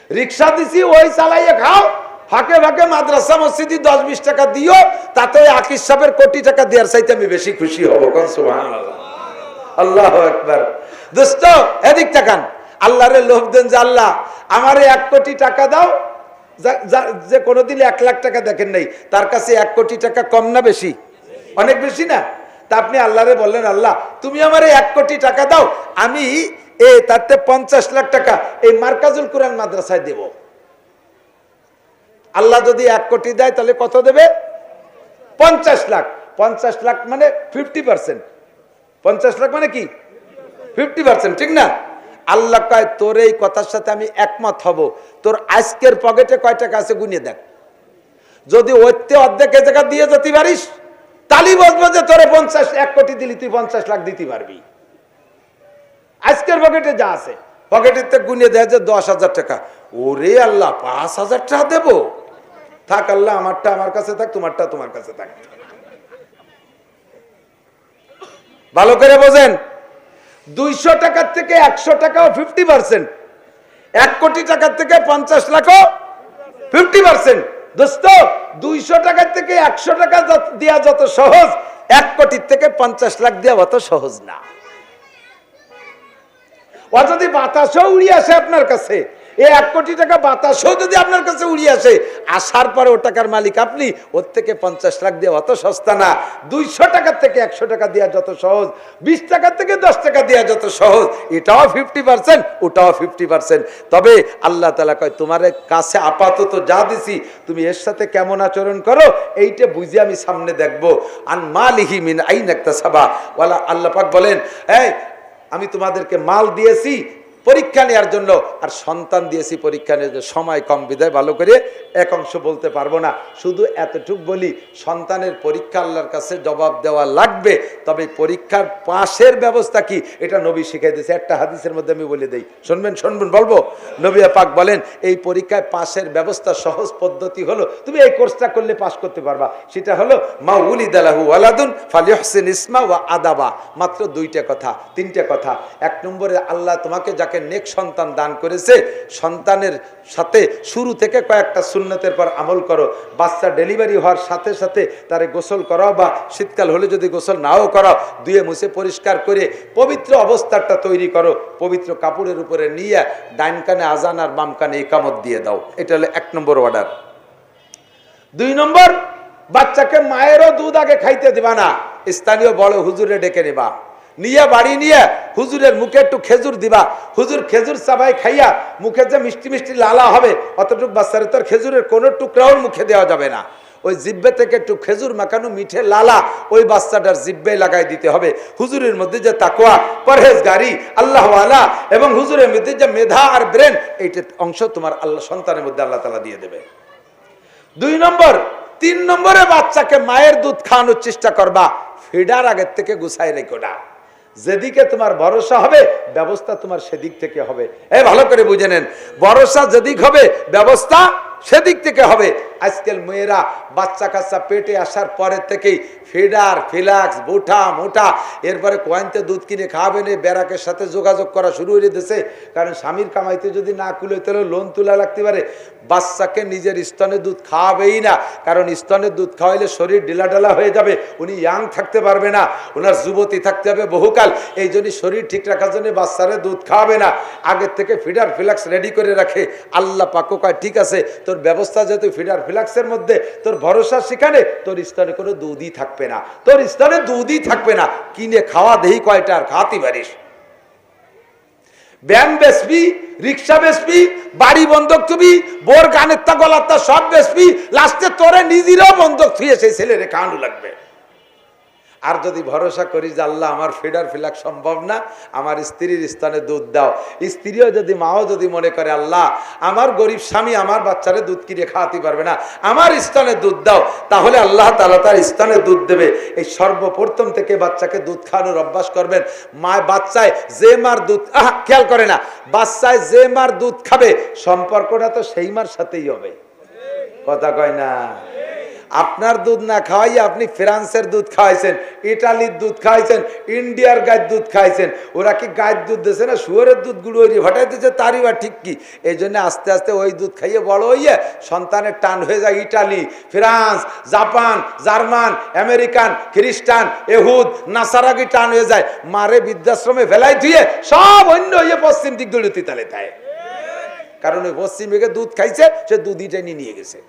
রিক্সা দিছি ওই চালাইয়ে খাও, ফাঁকে ফাঁকে মাদ্রাসা মসজিদে 10-20 টাকা দিও, তাতে ওই আকিস সাহেবের কোটি টাকা দেওয়ার চাইতে আমি বেশি খুশি হব। সুবহানাল্লাহ। আল্লাহু আকবার। দোস্ত এদিক তাকান, আল্লাহরে লোভ দেন যে আল্লাহ আমারে 1 কোটি টাকা দাও। যে কোনোদিন 1 লাখ টাকা দেখেন নাই, তার কাছে 1 কোটি টাকা কম না বেশি? অনেক বেশি না? তা আপনি আল্লাহরে বললেন আল্লাহ তুমি আমারে 1 কোটি টাকা দাও, আমি তাতে 50 লাখ টাকা এই মার্কাজুল কোরআন মাদ্রাসায় দেব। আল্লাহ যদি 1 কোটি দেয় তাহলে কত দেবে? 50 লাখ। 50 লাখ মানে 50%। 50 লাখ মানে কি? 50%, ঠিক না? আল্লাহ কয় তোর এই কথার সাথে আমি একমত হব। তোর আজকের পকেটে কয় টাকা আছে গুনিয়ে দেখ। যদি ওইতে অর্ধেক জায়গা দিয়ে যেতে পারিস তাহলে বলবো যে তোরে 1 কোটি দিলি তুই 50 লাখ দিতে পারবি। আজকের পকেটে যা আছে পকেটেতে গুনিয়ে দেয় যে 10,000 টাকা। ওরে আল্লাহ 5,000 টাকা দেবো? থাক আল্লাহ, আমারটা আমার কাছে থাক, তোমারটা তোমার কাছে থাক। ভালো করে বোঝেন, 200 টাকার থেকে 100 টাকাও 50%, 1 কোটি টাকার থেকে 50 লাখও 50%। দোস্ত 200 টাকার থেকে 100 টাকা দেওয়া যত সহজ, 1 কোটির থেকে 50 লাখ দেওয়া অত সহজ না। ও যদি বাতাসও উড়িয়ে আসে আপনার কাছে, এই 1 কোটি টাকা বাতাসও যদি আপনার কাছে উড়িয়ে আসে, আসার পরে ও টাকার মালিক আপনি, ওর থেকে 50 লাখ দেওয়া অত সস্তা না। 200 টাকার থেকে 100 টাকা দেওয়া যত সহজ, 20 টাকার থেকে 10 টাকা দেওয়া যত সহজ, এটাও 50%, ওটাও 50%। তবে আল্লাহ তাআলা কয় তোমার কাছে আপাতত যা দিছি তুমি এর সাথে কেমন আচরণ করো এইটা বুঝে আমি সামনে দেখবো। আন মালিহি মিন আইন ইকতাসাবা, ওয়ালা আল্লাহ পাক বলেন এই আমি তোমাদেরকে মাল দিয়েছি পরীক্ষা নেওয়ার জন্য, আর সন্তান দিয়েছি পরীক্ষা নেওয়ার। সময় কম বিধায় ভালো করে এক অংশ বলতে পারবো না, শুধু এতটুক বলি সন্তানের পরীক্ষা আল্লাহর কাছে জবাব দেওয়া লাগবে। তবে পরীক্ষার পাশের ব্যবস্থা কি এটা নবী শিখিয়ে দিয়েছে। একটা হাদিসের মধ্যে আমি বলে দেই, শুনবেন বলবো। নবী পাক বলেন এই পরীক্ষায় পাশের ব্যবস্থা সহজ পদ্ধতি হলো, তুমি এই কোর্সটা করলে পাস করতে পারবা। সেটা হলো মা উলিদা লাহু ওয়ালাদুন ফালিহসিন ইসমা ওয়া আদাবা। মাত্র 2টা কথা, 3টা কথা। 1 নম্বরে আল্লাহ তোমাকে যাকে নেক সন্তান দান করেছে, সন্তানের সাথে শুরু থেকে কয়েকটা সুন্নতের পর আমল করো। বাচ্চা ডেলিভারি হওয়ার সাথে সাথে তারে গোসল করাও, বা শীতকাল হলে যদি গোসল নাও করাও, ধুয়ে মুছে পরিষ্কার করে পবিত্র অবস্থাটা তৈরি করো। পবিত্র কাপড়ের উপরে নিয়ে ডাইন কানে আজান আর বাম কানে ইকামত দিয়ে দাও। এটা হলো 1 নম্বর অর্ডার। 2 নম্বর, বাচ্চাকে মায়েরও দুধ আগে খাইতে দিবা না, স্থানীয় বড় হুজুরে ডেকে নেবা, নিয়ে বাড়ি নিয়ে হুজুরের মুখে একটু খেজুর দিবা। হুজুর খেজুর চাবাই খাইয়া মুখে যে মিষ্টি মিষ্টি লালা হবে অতটুকু বাচ্চারে তোর খেজুরের কোনো টুকরাও মুখে দেওয়া যাবে না। ওই জিব্বে থেকে একটু খেজুর মাখানো মিঠে লালা ওই বাচ্চাটার জিব্বে লাগাই দিতে হবে। হুজুরের মধ্যে যে তাকওয়া, পরহেজগারি, আল্লাহওয়ালা এবং হুজুরের মধ্যে যে মেধা আর ব্রেন, এইটা অংশ তোমার আল্লাহ সন্তানের মধ্যে আল্লাহ তাআলা দিয়ে দেবে। 2 নম্বর। 3 নম্বরে বাচ্চাকে মায়ের দুধ খাওয়ানোর চেষ্টা করবা, ফিডার আগের থেকে গুছাই রেখো না। যেদিকে তোমার ভরসা হবে ব্যবস্থা তোমার সেদিক থেকে হবে। ভালো করে বুঝে নেন, ভরসা যেদিক হবে ব্যবস্থা সেদিক থেকে হবে। আজকাল মেয়েরা বাচ্চা কাচ্চা পেটে আসার পরের থেকেই ফিডার, ফিলাক্স, বুঠা মোটা, এরপরে কয়েনতে দুধ কিনে খাওয়াবে না, ব্যারাকের সাথে যোগাযোগ করা শুরু হয়ে দিয়েছে। কারণ স্বামীর কামাইতে যদি না কুলে তাহলে লোন তোলা লাগতে পারে। বাচ্চাকে নিজের স্তনে দুধ খাওয়াবেই না, কারণ স্তনের দুধ খাওয়াইলে শরীর ঢিলাঢালা হয়ে যাবে, উনি ইয়াং থাকতে পারবে না, ওনার যুবতী থাকতে হবে বহুকাল। এই জন্য শরীর ঠিক রাখার জন্য বাচ্চারে দুধ খাওয়াবে না, আগের থেকে ফিডার ফিলাক্স রেডি করে রাখে। আল্লাহ পাক কয় ঠিক আছে, তোর ব্যবস্থা যেহেতু ফিডার ফিলাক্সের মধ্যে, তোর ভরসা সেখানে, তোর স্তনে কোনো দুধই থাকবে না, তোর স্তনে দুধই থাকবে না। কিনে খাওয়া দেহি কয়টা আর খাওয়াতে পারিস? ব্যায়াম বেসবি, রিক্সা বেসবি, বাড়ি বন্ধক থুবি, বোর গানের তা গলার তা সব বেসবি, লাস্টে তোরে নিজেরও বন্ধক থুয়ে সেই ছেলেরে খাওয়ানো লাগবে। আর যদি ভরসা করি যে আল্লাহ আমার ফিডার ফিলাক সম্ভব না, আমার স্ত্রীর স্তনে দুধ দাও, স্ত্রীও যদি মাও যদি মনে করে আল্লাহ আমার গরিব স্বামী আমার বাচ্চারে দুধ কিনে খাওয়াতে পারবে না, আমার স্তনে দুধ দাও, তাহলে আল্লাহ তাআলা তার স্তনে দুধ দেবে। এই সর্বপ্রথম থেকে বাচ্চাকে দুধ খাওয়ানোর অভ্যাস করবেন। বাচ্চায় যে মার দুধ, খেয়াল করে না, বাচ্চায় যে মার দুধ খাবে সম্পর্কটা তো সেই মার সাথেই হবে। কথা কয় না? আপনার দুধ না খাওয়াইয়া আপনি ফ্রান্সের দুধ খাওয়াইছেন, ইটালির দুধ খাওয়াইছেন, ইন্ডিয়ার গায়ের দুধ খাওয়াইছেন। ওরা কি গায়ের দুধ দিচ্ছে না শুয়োরের দুধ গুলো হটাইতেছে? তারই বা ঠিক কি? এই জন্য আস্তে আস্তে ওই দুধ খাইয়ে বড় হইয়ে সন্তানের টান হয়ে যায় Italy, France, Japan, German, American, খ্রিস্টান, এহুদ, নাসারাগি টান হয়ে যায়। মারে বৃদ্ধাশ্রমে ফেলাই দিয়ে সব অন্য হইয়ে পশ্চিম দিক দলিত তালে তাই, কারণ ওই পশ্চিম দিকে দুধ খাইছে, সে দুধইটা নিয়ে গেছে।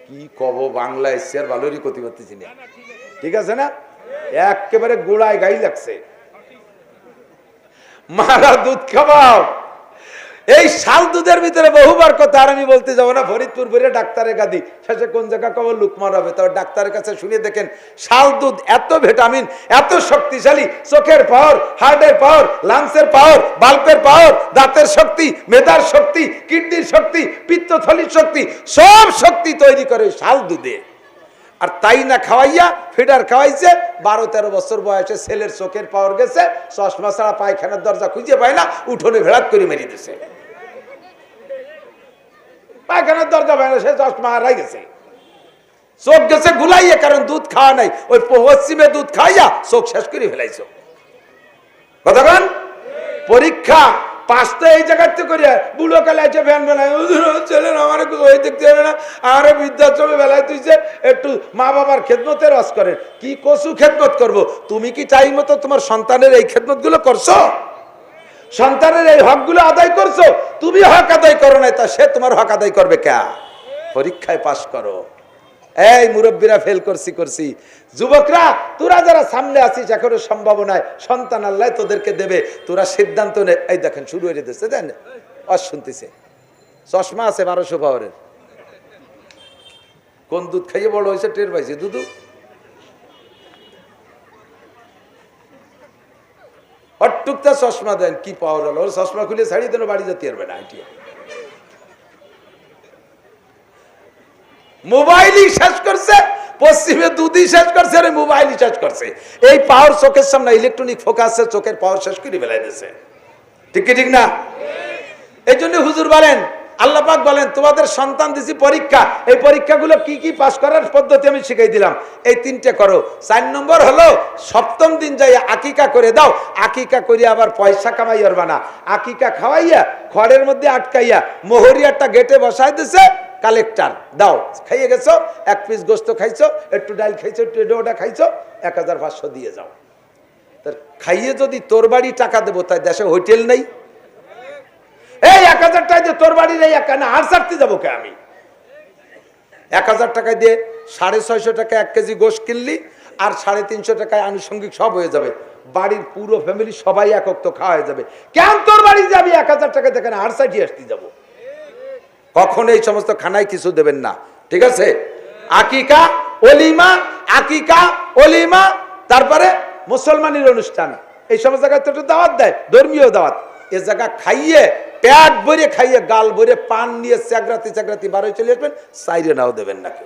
কি কব, বাংলা এসছে আর ভালোরই ক্ষতি করতেছি না, ঠিক আছে না? একেবারে গোড়ায় গাই লাগছে। মারা দুধ খাওয়াও। এই শাল দুধের ভিতরে বহুবার কথা, আর আমি বলতে যাবো না। ফরিদপুর বেরে ডাক্তারের গাদি, শেষে কোন জায়গা কবর লুকমান হবে, তবে ডাক্তারের কাছে শুনে দেখেন শাল দুধ এত ভিটামিন, এত শক্তিশালী, চোখের পাওয়ার, হার্টের পাওয়ার, লাংসের পাওয়ার, বাল্বের পাওয়ার, দাঁতের শক্তি, মেধার শক্তি, কিডনির শক্তি, পিত্তথলির শক্তি, সব শক্তি তৈরি করে শাল দুধে। আর তাই না খাওয়াইয়া ফিডার খাওয়াইছে, 12-13 বছর বয়সে ছেলের চোখের পাওয়ার গেছে, চশমা ছাড়া পায়খানার দরজা খুঁজে পায় না, উঠোনে ভেড়াত করে মেরে দিছে। পায়খানার দরজা পায় না, সে চশমা হারাই গেছে, চোখ গেছে গুলাইয়া, কারণ দুধ খাওয়া নাই। ওই পশ্চিমে দুধ খাইয়া চোখ শেষ করে ফেলাইছ। কতক্ষণ পরীক্ষা পাস তো এই জায়গাতে করিয়া বুড়ো কালে আছে ভ্যান বেলায় ছেলে আমার ওই দেখতে হবে না, আমার বৃদ্ধাশ্রমে বেলায় তুইছে একটু মা বাবার খেদমতের রস করেন। কি কসু খেদমত করব? তুমি কি টাইম মতো তোমার সন্তানের এই খেদমত গুলো করছো? সন্তানের এই হক গুলো আদায় করছো? তুমি হক আদায় করো নাই, তা সে তোমার হক আদায় করবে কে? পরীক্ষায় পাস করো। এই মুরব্বীরা ফেল করছি, যুবকরা তোরা যারা সামনে আছিস, এখনো সম্ভাবনায় সন্তান আল্লাহ তোদেরকে দেবে, তোরা সিদ্ধান্ত নে। এই দেখেন শুরু হয়ে যেতেছে, দেন শুনতেছে, চশমা আছে 1200 পাওয়ারের, কোন দুধ খাইয়ে বড় হয়েছে টের পাইছে। দুধু অটুকটা চশমা দেন, কি পাওয়ার হলো? ওর চশমা খুলে ছাড়িয়ে দেন, বাড়ি যেতে পারবে না। মোবাইলই শেষ করছে, পশ্চিমে দুধই শেষ করছে, আর মোবাইলই শেষ করছে। এই পাওয়ার চোখের সামনে ইলেকট্রনিক ফোকাসে চোখের পাওয়ার শেষ করে ফেলাই দিয়েছে। ঠিক কি ঠিক না? এই জন্য হুজুর বলেন, আল্লাহ পাক বলেন, তোমাদের সন্তান দিছি পরীক্ষা, এই পরীক্ষাগুলো কি কি পাস করার পদ্ধতি আমি শিখাই দিলাম, এই 3টে করো। 4 নম্বর হলো 7ম দিন যাই আকিকা করে দাও। আকিকা করিয়া আবার পয়সা কামাই করবা না, আকিকা খাওয়াইয়া খড়ের মধ্যে আটকাইয়া মোহরিয়াটা গেটে বসাই দিছে, কালেক্টর দাও, খাইয়ে গেছো, 1 পিস গোস্ত খাইছো, একটু ডাল খাইছো, একটু ডোটা খাইছো, 1500 দিয়ে যাও। তার খাইয়ে যদি তোর বাড়ি টাকা দেবো, তাই দেশে হোটেল নেই? এই 1000 টাকা দিয়ে তোর বাড়ির এই না আর ছাড়তে যাবো কে? আমি 1000 টাকা দিয়ে 650 টাকা 1 কেজি গোস্ত কিনলি, আর 350 টাকায় আনুষঙ্গিক সব হয়ে যাবে, বাড়ির পুরো ফ্যামিলি সবাই একক তো খাওয়া হয়ে যাবে। কেন তোর বাড়ি যাবি 1000 টাকা দেখে না আর সাইডে আসতে যাবো? কখনো এই সমস্ত খানায় কিছু দেবেন না, ঠিক আছে? আকিকা অলিমা, আকিকা অলিমা, তারপরে মুসলমানের অনুষ্ঠান, এই সমস্ত জায়গায় তো দাওয়াত দেয়, ধর্মীয় দাওয়াত। এ জায়গা খাইয়ে পেট ভরে খাইয়ে গাল ভরে পান নিয়ে চাকরাতি বারোয় চলে আসবেন, সাইরে নাও দেবেন নাকি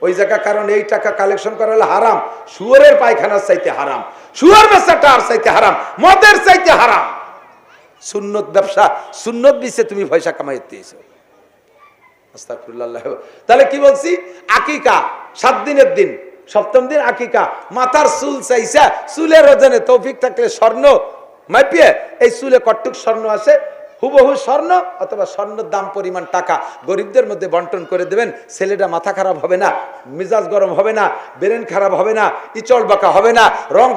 ওই জায়গা, কারণ এই টাকা কালেকশন করা হলে হারাম। শুয়োরের পায়খানার চাইতে হারাম, শুয়োর বেচাটা আর চাইতে হারাম, মদের চাইতে হারাম। সুন্নত ব্যবসা, সুন্নত দিচ্ছে, তুমি পয়সা কামাইতে এসো। আস্তাগফিরুল্লাহ। তাহলে কি বলছি? আকিকা 7 দিনের দিন, 7ম দিন আকিকা। মাথার চুল চাইছা, চুলের ওজনে তৌফিক থাকলে স্বর্ণ মাপিয়ে, এই চুলে কটুক স্বর্ণ আসে, হুবহু স্বর্ণ অথবা স্বর্ণের দাম পরিমাণ টাকা গরিবদের মধ্যে বন্টন করে দেবেন। ছেলেটা মাথা খারাপ হবে না, মেজাজ গরম হবে না, ব্রেন খারাপ হবে না, ইচল বাঁকা হবে না, রক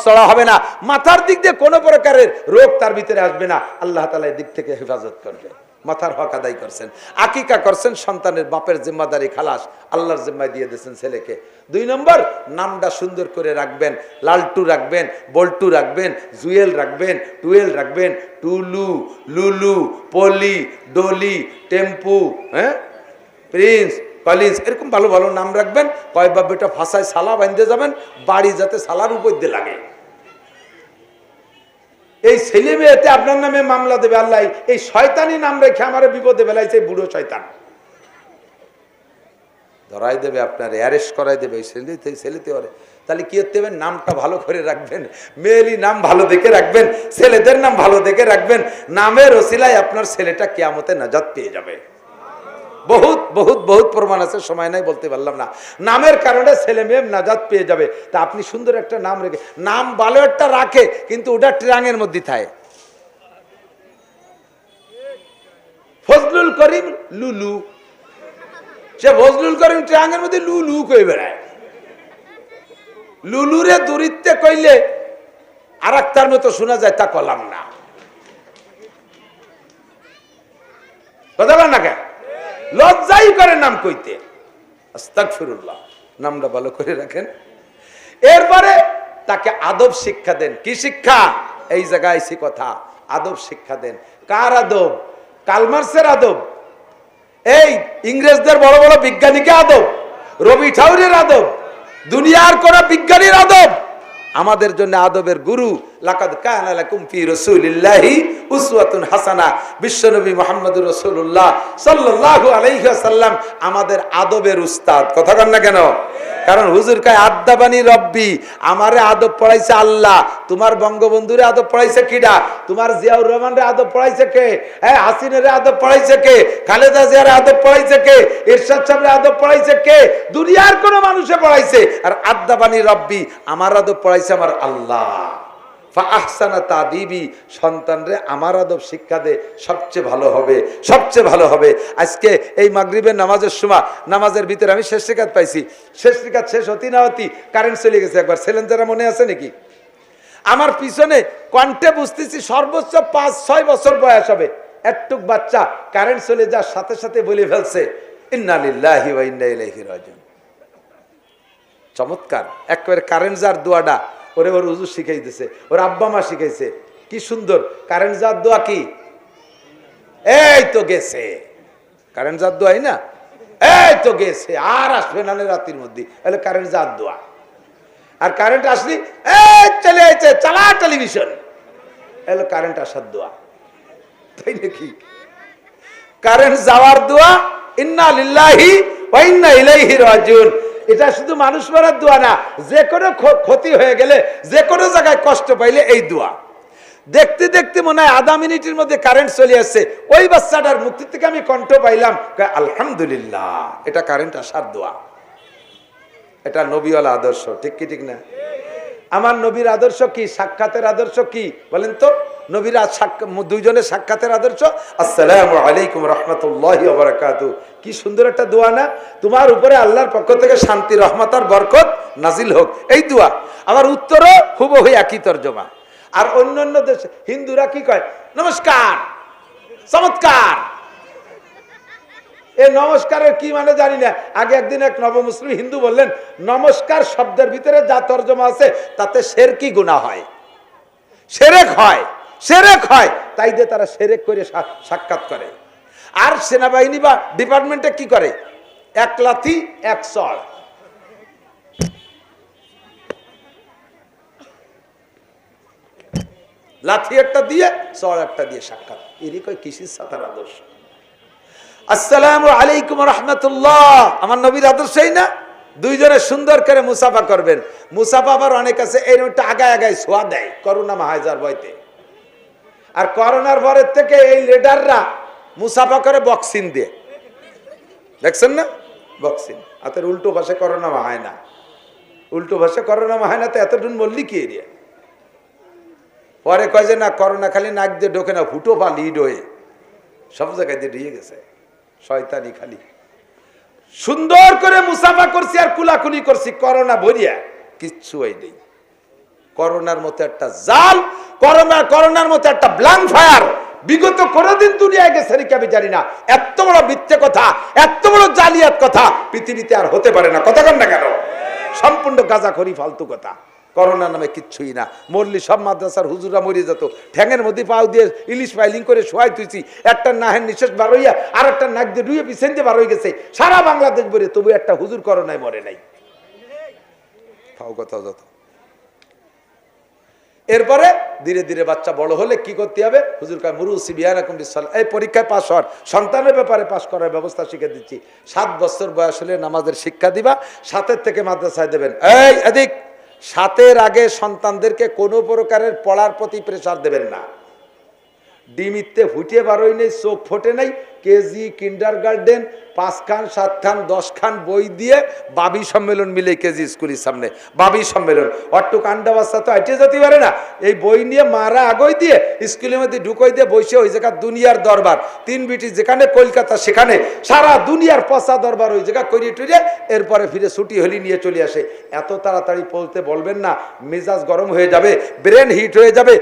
চড়া হবে না, মাথার দিক দিয়ে কোনো প্রকারের রোগ তার ভিতরে আসবে না। আল্লাহ তাআলা এই দিক থেকে হেফাজত করবে। মাথার হক আদায় করছেন, আকিকা করছেন, সন্তানের বাপের জিম্মাদারি খালাস, আল্লাহর জিম্মায় দিয়ে দিয়েছেন ছেলেকে। 2 নম্বর, নামটা সুন্দর করে রাখবেন, লালটু রাখবেন, বল্টু রাখবেন, জুয়েল রাখবেন, টুয়েল রাখবেন, টুলু, লুলু, পলি, ডলি, টেম্পু, হ্যাঁ, প্রিন্স, কলিন্স, এরকম ভালো ভালো নাম রাখবেন। কয় বাব্যটা ফাঁসায় সালা বাঁধতে যাবেন, বাড়ি যাতে সালার উপর দিয়ে লাগে। এই ছেলে মেয়েতে আপনার নামে মামলা দেবে, আল্লাহ এই শয়তানি নাম রেখে আমার বিপদে বেলাইছে, বুড়ো শয়তান ধরাই দেবে, আপনার অ্যারেস্ট করাই দেবে। ছেলেতে ওরে তাহলে কি করতে হবে? নামটা ভালো করে রাখবেন, মেয়েলি নাম ভালো দেখে রাখবেন, ছেলেদের নাম ভালো দেখে রাখবেন। নামের ওসিলায় আপনার ছেলেটা কিয়ামতে নাজাত পেয়ে যাবে। বহুত বহুত বহুত প্রমাণ আছে, সময় নাই বলতে পারলাম না। নামের কারণে ছেলে মেয়ে নাজাত পেয়ে যাবে। তা আপনি সুন্দর একটা নাম রেখে, নাম ভালো একটা রাখে কিন্তু ওটা ট্রাঙের মধ্যে থাকে। ফজলুল করিম লুলু, সে ফজলুল করিম ট্রাঙের মধ্যে লুলু কই বেড়ায়। লুলুরে দূরিত্বে কইলে আর একটার মতো শোনা যায়, তা কলাম না। কথা বল না কেন? লজ্জাই করে নাম কইতে। আস্তাগফিরুল্লাহ, নামটা ভালো করে রাখেন। এরপরে তাকে আদব শিক্ষা দেন। কি শিক্ষা? এই জায়গায় এসে কথা, আদব শিক্ষা দেন। কার আদব? কালমার্সের আদব, এই ইংরেজদের বড় বড় বিজ্ঞানীকে আদব, রবি ঠাকুরের আদব, দুনিয়ার কোন বিজ্ঞানীর আদব। আমাদের জন্য আদবের গুরু লাকাদ কানা লাকুম ফি রাসূলিল্লাহি উসওয়াতুন হাসানাহ। বিশ্বনবী মুহাম্মদুর রাসূলুল্লাহ সাল্লাল্লাহু আলাইহি ওয়াসাল্লাম আমাদের আদবের উস্তাদ। কথা কন না কেন? কারণ হুজুর কয় আদ্দাবানি রব্বি, আমারে আদব পড়াইছে আল্লাহ। তোমার বঙ্গবন্ধুরে আদব পড়াইছে কিডা? তোমার জিয়াউর রহমানরে আদব পড়াইছে কে? হ্যাঁ, হাসিনের আদব পড়াইছে কে? খালেদা জিয়ার আদব পড়াইছে কে? ইরশাদ সাহেবের আদব পড়াইছে কে? দুনিয়ার কোন মানুষে পড়াইছে। আর আদ্দাবানি রব্বি, আমার আদব পড়াইছে আমার আল্লাহ। ফাআহসানা তাদিবি, সন্তানরে আমার আদব শিক্ষা দে, সবচেয়ে ভালো হবে, সবচেয়ে ভালো হবে। আজকে এই মাগরিবের নামাজের সময়, নামাজের ভিতরে আমি শেষ রিকাত পাইছি। শেষ রিকাত শেষ হতি না হতি কারেন্ট চলে গেছে। একবার ছিলেন যারা, মনে আছে নাকি? আমার পিছনে কণ্ঠে বুঝতেছি সর্বোচ্চ 5-6 বছর বয়স হবে, একটুক বাচ্চা কারেন্ট চলে যাওয়ার সাথে সাথে বলে ফেলছে ইন্না লিল্লাহি ওয়া ইন্না ইলাইহি রাজিউন। চমৎকার, একেবারে কারেন্ট যার দোয়াটা ওরে ওর হুজুর শিখাইতেছে, ওর আব্বা মা শিখাইছে। কি সুন্দর কারেন্ট যার দোয়া। কি? এই তো গেছে কারেন্ট যার দোয়াই না, এই তো গেছে, আর আসবে না রাতের মধ্যে, তাহলে কারেন্ট যার দোয়া। আর কারেন্ট আসলি এই চলে আইছে, চালা টেলিভিশন, এলো কারেন্ট আসার দোয়া। তাই নাকি? কারেন্ট যাওয়ার দোয়া ইন্না লিল্লাহি ওয়া ইন্না ইলাইহি রাজিউন। এটা শুধু মানুষ মারার দোয়া না, যে কোনো ক্ষতি হয়ে গেলে, যে কোনো জায়গায় কষ্ট পাইলে এই দোয়া। দেখতে দেখতে মনে হয় আধা মিনিটের মধ্যে কারেন্ট চলে আসছে। ওই বাচ্চাটার মুক্তি থেকে আমি কণ্ঠ পাইলাম আলহামদুলিল্লাহ, এটা কারেন্ট আসার দোয়া। এটা নবীওয়ালা আদর্শ, ঠিক কি ঠিক না? আমার নবীর আদর্শ কি? সাক্ষাতের আদর্শ কি বলেন তো? নবীর দুইজনের সাক্ষাতের আদর্শ আসসালামু আলাইকুম রাহমাতুল্লাহি ওয়া বারাকাতুহু। কি সুন্দর একটা দোয়া না? তোমার উপরে আল্লাহর পক্ষ থেকে শান্তি, রহমত আর বরকত নাজিল হোক, এই দোয়া। আবার উত্তরও হুবহু একই তর্জমা। আর অন্যান্য দেশে হিন্দুরা কি কয়? নমস্কার, চমৎকার। এই নমস্কারের কি মানে জানি না। আগে একদিন এক নবমুসলিম হিন্দু বললেন, নমস্কার শব্দের ভিতরে যা তর্জমা আছে তাতে শিরকি গুনাহ হয়, শিরক হয়, শিরক হয়। তাই দিয়ে তারা শিরক করে সাক্ষাৎ করে। আর সেনাবাহিনী বা ডিপার্টমেন্টে কি করে? এক লাথি এক চড়। লাথি একটা দিয়ে চড় একটা দিয়ে সাক্ষাৎ। এরই কয় কিসির সাতার আদর্শ। আসসালামু আলাইকুম রাহমাতুল্লাহ, আমার নবীর আদর্শই না? দুইজনে সুন্দর করে মুসাফা করবেন। মুসাফা আবার অনেক আছে এরকম আগায় আগায় ছোঁয়া দেয়, করোনা মাহাজার বইতে। আর করোনার পরের থেকে এই লিডাররা মুসাফা করে বক্সিং দিয়ে, দেখছেন না? বক্সিং হাতের উল্টো ভাষে করোনা মাহায় না, উল্টো ভাষে করোনা মাহায় না। তো এতটুকু বললি কি এরিয়া? পরে কয় যে না, করোনা খালি নাক দিয়ে ঢোকে না, ফুটো পা লিড হয়ে সব জায়গায় দিয়ে দিয়ে গেছে। শয়তানি খালি। সুন্দর করে মুসাফা করছি আর কুলাকুলি করছি, করোনা ভরিয়া কিচ্ছু হয় নেই। করোনার মতো একটা জাল, করোনার মতো একটা ব্ল্যাঙ্ক ফায়ার বিগত কোনদিন দুনিয়ায় গেছে নাকি আমি জানি না। এত বড় মিথ্যে কথা, এত বড় জালিয়াত কথা পৃথিবীতে আর হতে পারে না। কথা কন না কেন? সম্পূর্ণ গাঁজাখড়ি, ফালতু কথা। করোনা নামে কিচ্ছুই না। মরলি সব মাদ্রাসার হুজুরা মরে যেত। ঠ্যাঙের মধ্যে পাও দিয়ে ইলিশ ফাইলিং করে শোয়াই তুইছি, একটা নাহের নিঃশ্বাস বার হইয়া আর একটা নাক দিয়ে ডুয়ে পিছন দিয়ে বার হয়ে গেছে সারা বাংলাদেশ ভরে, তবু একটা হুজুর করোনায় মরে নাই। ফাও কথা যত। এরপরে ধীরে ধীরে বাচ্চা বড় হলে কি করতে হবে? হুজুর কয় মুরুসি বিয়ানাকুম বিসসালাহ, এই পরীক্ষায় পাস হওয়ার, সন্তানের ব্যাপারে পাস করার ব্যবস্থা শিখে দিচ্ছি। 7 বছর বয়স হলে নামাজের শিক্ষা দিবা, 7 থেকে মাদ্রাসায় দেবেন। এই এদিক 7 আগে সন্তানদেরকে কোনো প্রকারের পড়ার প্রতি প্রেসার দেবেন না। ডিমিতে ফুটিয়ে বারোই নেই, চোখ ফোটে নাই, কেজি, কিন্ডারগার্টেন 5 খান 7 খান 10 খান বই দিয়ে বাবি সম্মেলন মিলে কেজি স্কুলের সামনে বাবি সম্মেলন। অট্টু কান্ডা বাচ্চা তো হাঁটে যেতে পারে না, এই বই নিয়ে মারা আগই দিয়ে স্কুলের মধ্যে ঢুকই দিয়ে বসে ওই জায়গা দুনিয়ার দরবার 3 বিটি যেখানে কলকাতা সেখানে সারা দুনিয়ার পচা দরবার ওই জায়গা করিয়ে টুরিয়ে এরপরে ফিরে ছুটি হলি নিয়ে চলে আসে। এত তাড়াতাড়ি পড়তে বলবেন না, মেজাজ গরম হয়ে যাবে, ব্রেন হিট হয়ে যাবে,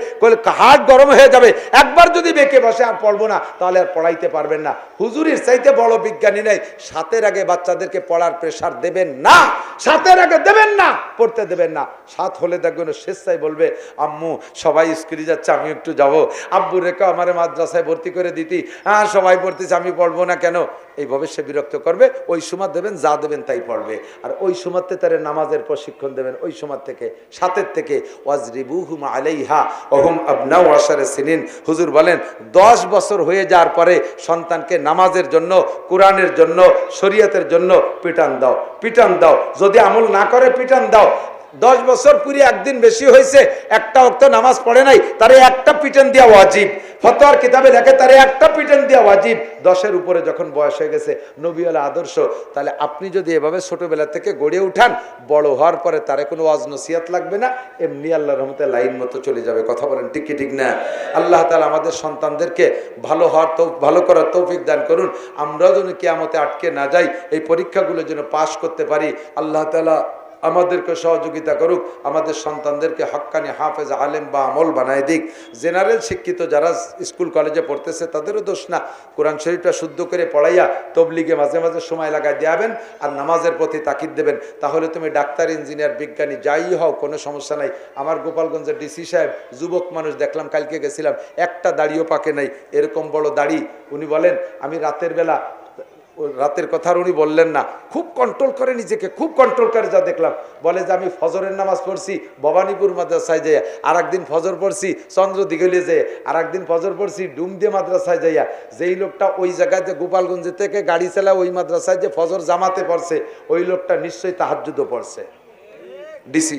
হার্ট গরম হয়ে যাবে। একবার যদি বেঁকে বসে আর পড়বো না তাহলে আর পড়াইতে পারবেন না। হুজুরের চাইতে বড় বিজ্ঞানী নেই। সাতের আগে বাচ্চাদেরকে পড়ার প্রেসার দেবেন না, সাতের আগে দেবেন না, পড়তে দেবেন না। সাত হলে দেখবেন স্বেচ্ছায় বলবে আম্মু সবাই স্কুলে যাচ্ছে আমি একটু যাব, আব্বু রেখে আমার মাদ্রাসায় ভর্তি করে দিতি, হ্যাঁ সবাই পড়তেছে আমি পড়বো না কেন, এইভাবে সে বিরক্ত করবে। ওই সময় দেবেন, যা দেবেন তাই পড়বে। আর ওই সময়তে তারা নামাজের প্রশিক্ষণ দেবেন ওই সময় থেকে, সাতের থেকে। ওয়াজরিবুহুম আলাইহা ওহুম আবনাউ আশারা সিনিন। হুজুর বলেন 10 বছর হয়ে যাওয়ার পরে সন্তানকে নামাজের জন্য, কোরআনের জন্য, শরীয়তের জন্য পিটান দাও, পিটান দাও। যদি আমল না করে পিটান দাও। 10 বছর পুরি একদিন বেশি হয়েছে, একটা ওয়াক্ত নামাজ পড়ে নাই, তারে একটা পিটান দেওয়া ওয়াজিব। ফতোয়ার কিতাবে লেখে তারে একটা পিটান দেওয়া ওয়াজিব। 10-এর উপরে যখন বয়স হয়ে গেছে, নবীওয়ালা আদর্শ। তাহলে আপনি যদি এভাবে ছোটবেলা থেকে গড়ে উঠান, বড় হওয়ার পরে তারে কোনো ওয়াজ নসিহত লাগবে না, এমনি আল্লাহর রহমতে লাইন মতো চলে যাবে। কথা বলেন ঠিক কি ঠিক না? আল্লাহ তাআলা আমাদের সন্তানদেরকে ভালো হওয়ার ভালো করার তৌফিক দান করুন। আমরাও যেন কিয়ামতে আটকে না যাই, এই পরীক্ষাগুলো যেন পাশ করতে পারি। আল্লাহ তাআলা আমাদেরকে সহযোগিতা করুক, আমাদের সন্তানদেরকে হক্কানি হাফেজ আলেম বা আমল বানায় দিক। জেনারেল শিক্ষিত যারা স্কুল কলেজে পড়তেছে তাদেরও দোষ না, কোরআন শরীফটা শুদ্ধ করে পড়াইয়া তবলিগে মাঝে মাঝে সময় লাগাই দেবেন আর নামাজের প্রতি তাকিদ দেবেন। তাহলে তুমি ডাক্তার, ইঞ্জিনিয়ার, বিজ্ঞানী যাই হও কোনো সমস্যা নাই। আমার গোপালগঞ্জের ডিসি সাহেব যুবক মানুষ দেখলাম, কালকে গেছিলাম, একটা দাড়িও পাকে নাই, এরকম বড় দাড়ি। উনি বলেন আমি রাতের বেলা, রাতের কথা উনি বললেন না, খুব কন্ট্রোল করে নিজেকে, খুব কন্ট্রোল করে যা দেখলাম। বলে যে আমি ফজরের নামাজ পড়ছি ভবানীপুর মাদ্রাসায় যাইয়া, আর একদিন ফজর পড়ছি চন্দ্র দিঘলে যেয়ে, আর একদিন ফজর পড়ছি ডুমদে মাদ্রাসায় যাইয়া। যেই লোকটা ওই জায়গায় যে গোপালগঞ্জ থেকে গাড়ি চালায় ওই মাদ্রাসায় যে ফজর জামাতে পড়ছে, ওই লোকটা নিশ্চয়ই তাহাজ্জুদও পড়ছে। ডিসি